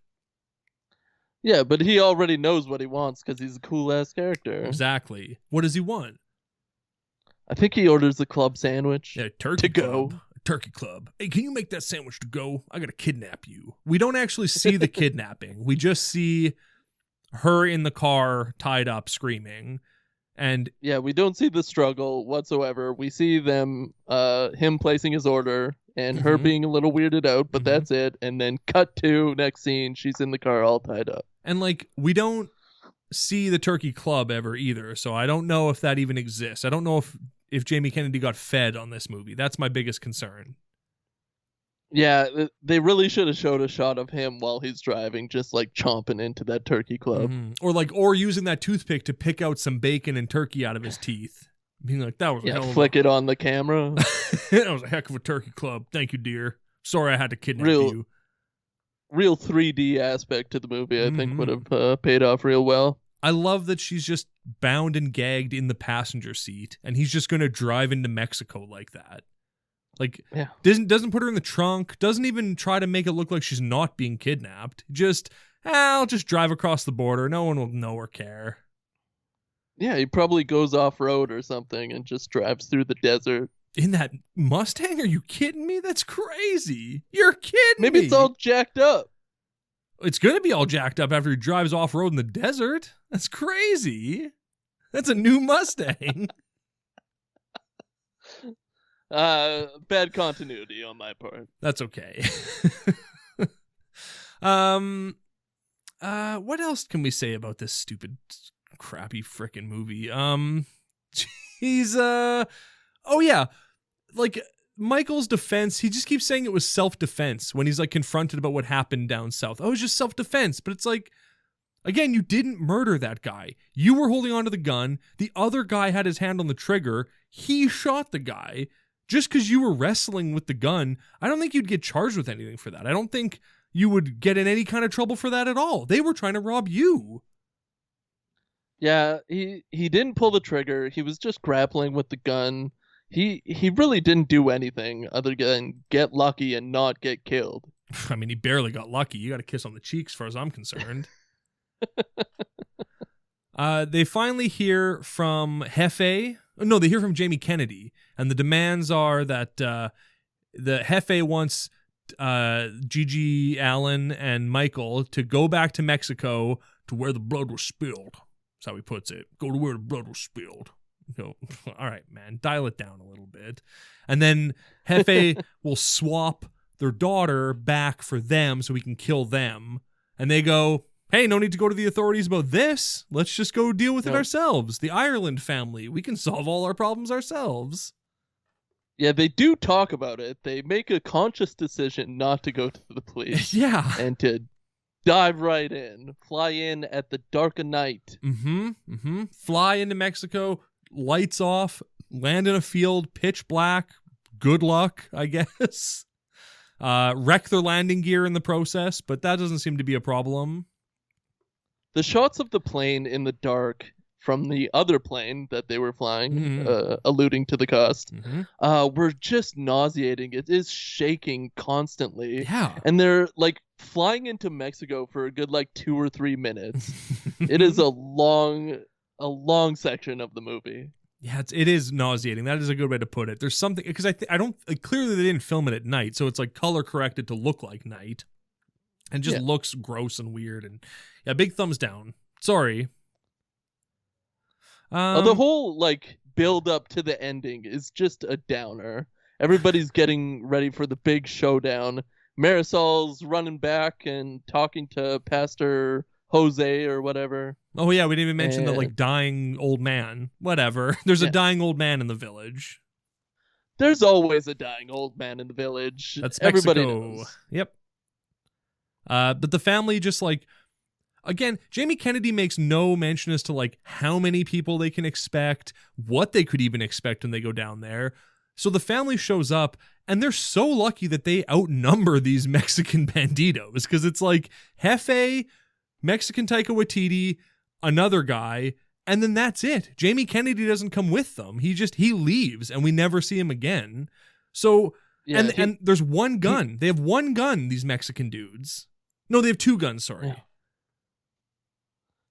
Yeah, but he already knows what he wants because he's a cool ass character. Exactly. What does he want? I think he orders the club sandwich. Yeah, turkey to club. go. Turkey club. Hey, can you make that sandwich to go? I gotta kidnap you. We don't actually see the kidnapping. We just see her in the car tied up screaming. And yeah, we don't see the struggle whatsoever. We see him placing his order and her being a little weirded out, but that's it. And then cut to next scene, she's in the car all tied up. And like, we don't see the turkey club ever either, so I don't know if that even exists. I don't know if Jamie Kennedy got fed on this movie. That's my biggest concern. Yeah, they really should have showed a shot of him while he's driving, just like chomping into that turkey club. Or using that toothpick to pick out some bacon and turkey out of his teeth. Being like, that was a hell of flick it on the camera. That was a heck of a turkey club. Thank you, dear. Sorry I had to kidnap you. Real 3D aspect to the movie, I think, would have paid off real well. I love that she's just bound and gagged in the passenger seat, and he's just going to drive into Mexico like that. Like, doesn't put her in the trunk, doesn't even try to make it look like she's not being kidnapped. Just, I'll just drive across the border. No one will know or care. Yeah, he probably goes off-road or something and just drives through the desert. In that Mustang? Are you kidding me? That's crazy. You're kidding me. Maybe it's all jacked up. It's going to be all jacked up after he drives off-road in the desert. That's crazy. That's a new Mustang. Bad continuity on my part. That's okay. What else can we say about this stupid, crappy frickin' movie? Like, Michael's defense, he just keeps saying it was self-defense when he's like confronted about what happened down south. Oh, it's just self-defense. But it's like, again, you didn't murder that guy. You were holding onto the gun. The other guy had his hand on the trigger. He shot the guy. Just because you were wrestling with the gun, I don't think you'd get charged with anything for that. I don't think you would get in any kind of trouble for that at all. They were trying to rob you. Yeah, he didn't pull the trigger. He was just grappling with the gun. He really didn't do anything other than get lucky and not get killed. I mean, he barely got lucky. You got a kiss on the cheeks, as far as I'm concerned. They finally hear from Jefe. No, they hear from Jamie Kennedy, and the demands are that the Jefe wants Gigi Allen and Michael to go back to Mexico to where the blood was spilled. That's how he puts it. Go to where the blood was spilled. Go, all right, man, dial it down a little bit. And then Jefe will swap their daughter back for them so we can kill them. And they go, hey, no need to go to the authorities about this. Let's just go deal with it ourselves. The Ireland family. We can solve all our problems ourselves. Yeah, they do talk about it. They make a conscious decision not to go to the police. Yeah. And to dive right in. Fly in at the dark of night. Fly into Mexico, lights off, land in a field, pitch black. Good luck, I guess. Wreck their landing gear in the process, but that doesn't seem to be a problem. The shots of the plane in the dark from the other plane that they were flying, alluding to the cost, were just nauseating. It is shaking constantly. Yeah. And they're like flying into Mexico for a good 2 or 3 minutes. It is a long section of the movie. Yeah, it is nauseating. That is a good way to put it. There's something, because I don't, clearly they didn't film it at night, so it's color corrected to look like night. And just looks gross and weird. And yeah, big thumbs down. Sorry. The whole build up to the ending is just a downer. Everybody's getting ready for the big showdown. Marisol's running back and talking to Pastor Jose or whatever. Oh yeah, we didn't even mention the dying old man. Whatever. There's a dying old man in the village. There's always a dying old man in the village. That's Mexico. Everybody knows. Yep. But the family just again, Jamie Kennedy makes no mention as to how many people they can expect, what they could even expect when they go down there. So the family shows up, and they're so lucky that they outnumber these Mexican banditos, because it's Jefe, Mexican Taika Waititi, another guy, and then that's it. Jamie Kennedy doesn't come with them. He leaves, and we never see him again. So, yeah, and there's one gun. They have one gun, these Mexican dudes. No, they have two guns, sorry.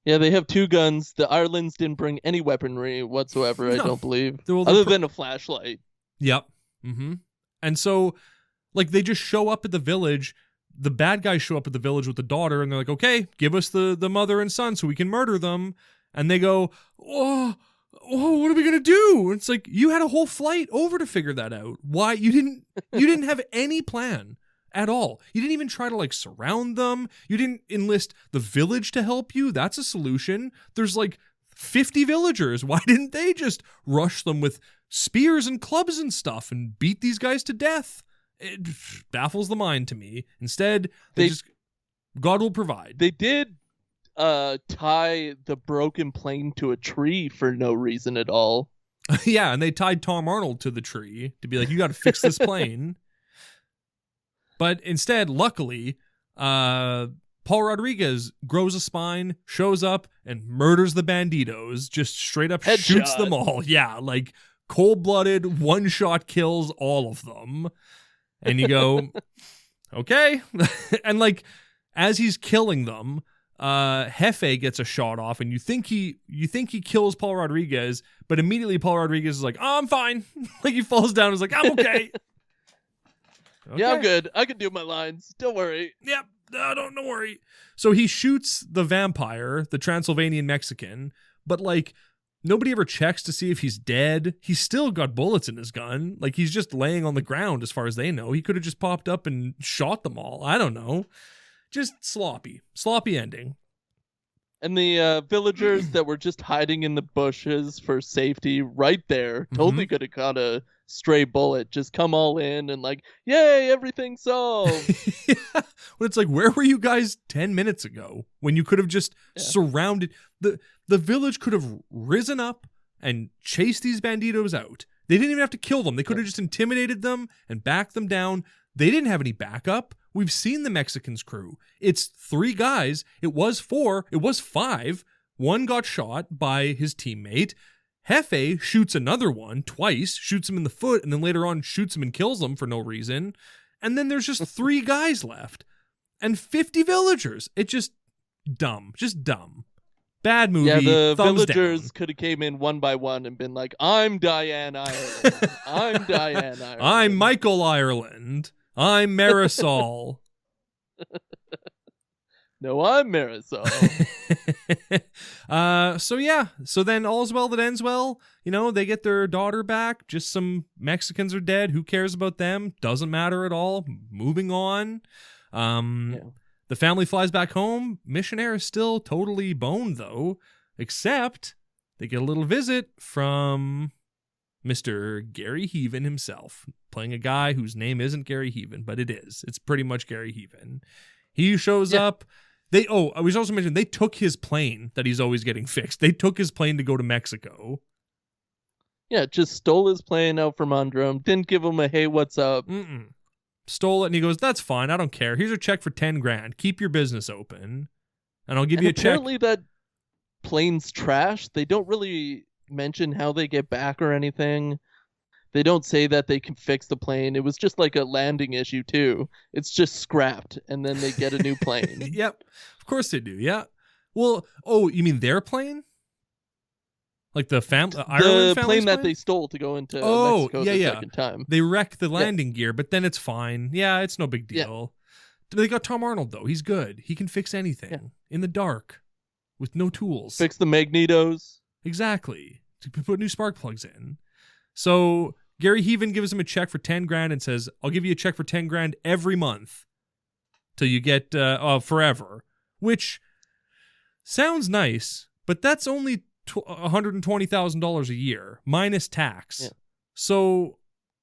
Yeah, they have two guns. The Irelands didn't bring any weaponry whatsoever, I don't believe. Other than a flashlight. Yep. And so, they just show up at the village. The bad guys show up at the village with the daughter, and they're like, okay, give us the mother and son so we can murder them. And they go, oh, what are we going to do? It's you had a whole flight over to figure that out. Why? You didn't have any plan at all. You didn't even try to surround them. You didn't enlist the village to help you. That's a solution. There's 50 villagers. Why didn't they just rush them with spears and clubs and stuff and beat these guys to death? It baffles the mind to me. Instead, they just, God will provide. They did tie the broken plane to a tree for no reason at all. Yeah, and they tied Tom Arnold to the tree to be you got to fix this plane. But instead, luckily, Paul Rodriguez grows a spine, shows up, and murders the banditos. Just straight up shoots them all. Yeah, cold-blooded, one-shot kills all of them. And you go, okay. And as he's killing them, Jefe gets a shot off, and you think he kills Paul Rodriguez, but immediately Paul Rodriguez is oh, I'm fine. He falls down and is I'm okay. Okay. Yeah, I'm good. I can do my lines. Don't worry. Yep. No, don't worry. So he shoots the vampire, the Transylvanian Mexican, but nobody ever checks to see if he's dead. He's still got bullets in his gun. He's just laying on the ground as far as they know. He could have just popped up and shot them all. I don't know. Just sloppy ending. And the villagers that were just hiding in the bushes for safety right there totally could have caught a stray bullet. Just come all in and yay, everything's solved. Yeah. But it's where were you guys 10 minutes ago when you could have just surrounded the village could have risen up and chased these banditos out. They didn't even have to kill them. They could have just intimidated them and backed them down. They didn't have any backup. We've seen the Mexicans' crew. It's 3 guys. It was 4. It was 5. One got shot by his teammate. Jefe shoots another one twice, shoots him in the foot, and then later on shoots him and kills him for no reason. And then there's just 3 guys left and 50 villagers. It just dumb. Bad movie. Yeah, the Thumbs villagers down. could have came in one by one and been like, I'm Diane Ireland. I'm Diane Ireland. I'm Michael Ireland. I'm Marisol. No, I'm Marisol. So then all's well that ends well. They get their daughter back. Just some Mexicans are dead. Who cares about them? Doesn't matter at all. Moving on. The family flies back home. Missionaire is still totally boned, though, except they get a little visit from Mr. Gary Heaven himself, playing a guy whose name isn't Gary Heaven, but it is. It's pretty much Gary Heaven. He shows up. I was also mentioning they took his plane that he's always getting fixed. They took his plane to go to Mexico. Yeah, just stole his plane out from under him. Didn't give him a hey, what's up? Stole it, and he goes, that's fine, I don't care. Here's a check for $10,000. Keep your business open, and I'll give you a check. Apparently that plane's trash. They don't really mention how they get back or anything. They don't say that they can fix the plane. It was just like a landing issue, too. It's just scrapped, and then they get a new plane. Yep, of course they do, yeah. Well, you mean their plane? Like the Ireland plane that they stole to go into Mexico the second time. They wreck the landing gear, but then it's fine. Yeah, it's no big deal. Yeah. They got Tom Arnold, though. He's good. He can fix anything in the dark with no tools. Fix the magnetos. Exactly. To put new spark plugs in. So Gary Heaven gives him a check for $10,000 and says, I'll give you a check for $10,000 every month till you get forever, which sounds nice, but that's only $120,000 a year minus tax. Yeah. So,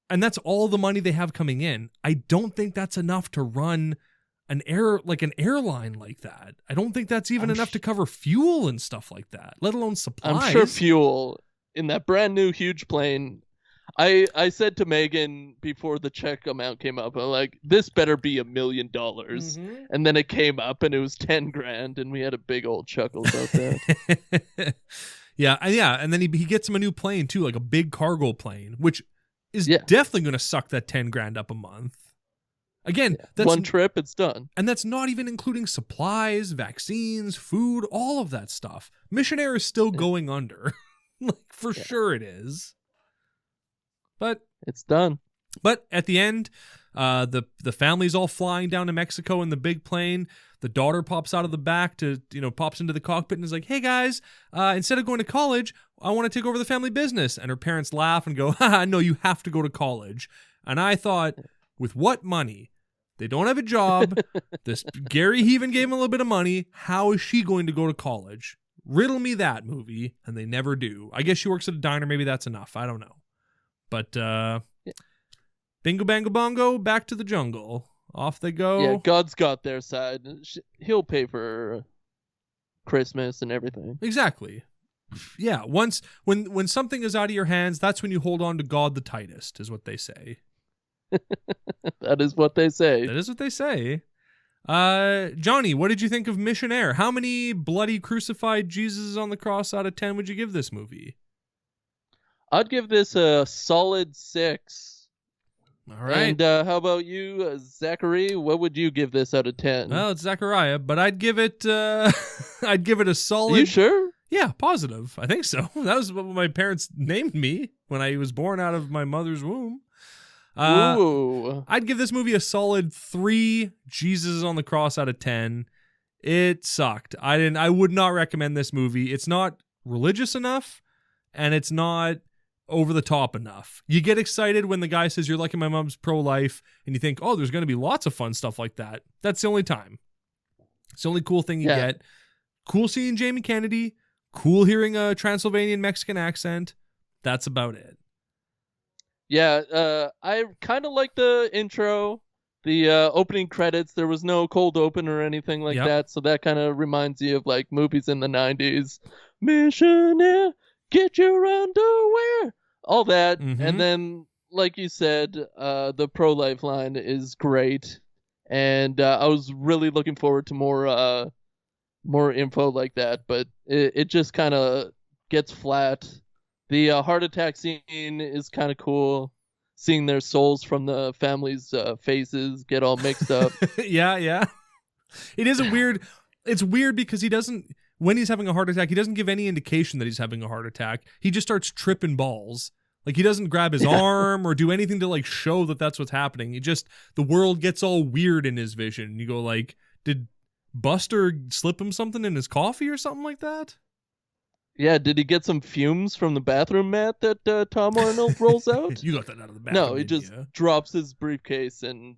and that's all the money they have coming in. I don't think that's enough to run an airline like that. I don't think that's even enough to cover fuel and stuff like that, let alone supplies. I'm sure fuel in that brand new huge plane. I said to Megan before the check amount came up, I'm like, this better be $1 million. Mm-hmm. And then it came up and it was $10,000 and we had a big old chuckle about that. Yeah. And then he gets him a new plane too, like a big cargo plane, which is definitely going to suck that $10,000 up a month. Again, that's one trip, it's done. And that's not even including supplies, vaccines, food, all of that stuff. Missionaire is still going under. Like, for sure it is. But it's done. But at the end, the family's all flying down to Mexico in the big plane. The daughter pops out of the back pops into the cockpit and is like, hey guys, instead of going to college, I want to take over the family business. And her parents laugh and go, haha, no, you have to go to college. And I thought, with what money? They don't have a job. This Gary Heaven gave him a little bit of money. How is she going to go to college? Riddle me that, movie. And they never do. I guess she works at a diner. Maybe that's enough. I don't know. But bingo, bango, bongo, back to the jungle. Off they go. Yeah, God's got their side. He'll pay for Christmas and everything. Exactly. Yeah, when something is out of your hands, that's when you hold on to God the tightest, is what they say. That is what they say. That is what they say. Johnny, what did you think of Missionaire? How many bloody crucified Jesuses on the cross out of 10 would you give this movie? I'd give this a solid 6. All right. And how about you, Zachary? What would you give this out of 10? Well, it's Zachariah, but I'd give it a solid. Are you sure? Yeah, positive. I think so. That was what my parents named me when I was born out of my mother's womb. Ooh. I'd give this movie a solid 3 Jesus on the cross out of 10. It sucked. I would not recommend this movie. It's not religious enough, and it's not over the top enough. You get excited when the guy says you're liking my mom's pro-life, and you think, oh, there's going to be lots of fun stuff like that. That's the only time. It's the only cool thing you get. Cool seeing Jamie Kennedy. Cool hearing a Transylvanian Mexican accent. That's about it. Yeah, I kind of like the intro, the opening credits. There was no cold open or anything like that, so that kind of reminds you of like movies in the 90s. Missionaire, get your underwear. All that. Mm-hmm. And then, like you said, the pro-life line is great. And I was really looking forward to more info like that, but it just kind of gets flat. The heart attack scene is kind of cool. Seeing their souls from the family's faces get all mixed up. Yeah. It is it's weird because he doesn't, when he's having a heart attack, he doesn't give any indication that he's having a heart attack. He just starts tripping balls. Like, he doesn't grab his arm or do anything to, like, show that that's what's happening. The world gets all weird in his vision. You go, like, did Buster slip him something in his coffee or something like that? Yeah, did he get some fumes from the bathroom mat that Tom Arnold rolls out? You got that out of the bathroom. No, he just drops his briefcase and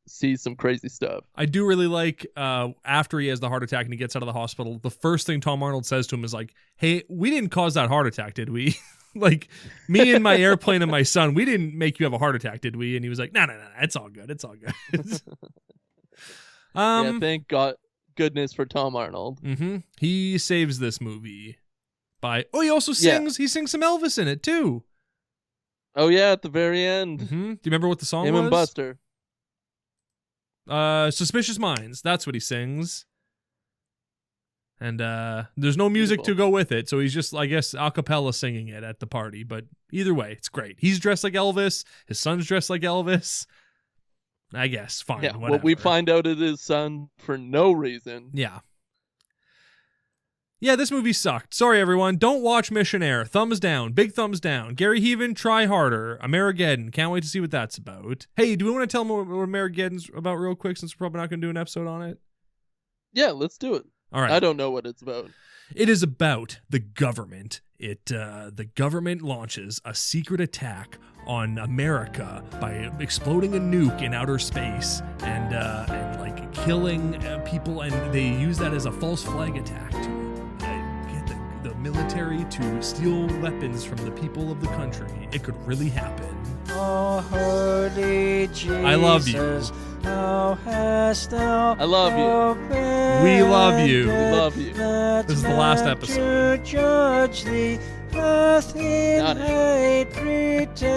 sees some crazy stuff. I do really like, after he has the heart attack and he gets out of the hospital, the first thing Tom Arnold says to him is like, hey, we didn't cause that heart attack, did we? Like, me and my airplane and my son, we didn't make you have a heart attack, did we? And he was like, no, it's all good. It's all good. Yeah, thank God. Goodness for Tom Arnold. Mm-hmm. He saves this movie by... Oh, he also sings... Yeah. He sings some Elvis in it, too. Oh, yeah, at the very end. Mm-hmm. Do you remember what the song was? Him and Buster. Suspicious Minds. That's what he sings. And there's no music to go with it, so he's just, I guess, a cappella singing it at the party. But either way, it's great. He's dressed like Elvis. His son's dressed like Elvis. I guess. Fine. Yeah, whatever. What we find out is his son for no reason. Yeah. Yeah, this movie sucked. Sorry, everyone. Don't watch Missionaire. Thumbs down. Big thumbs down. Gary Heaven, try harder. Amerigeddon. Can't wait to see what that's about. Hey, do we want to tell them what Amerigeddon's about real quick, since we're probably not going to do an episode on it? Yeah, let's do it. All right. I don't know what it's about. It is about the government. The government launches a secret attack on America by exploding a nuke in outer space and like killing people, and they use that as a false flag attack to get the military to steal weapons from the people of the country. It could really happen. Oh, holy Jesus, I love you. I love you. We love you. We love you. This is the last episode. Judge thee hath in hate pretended.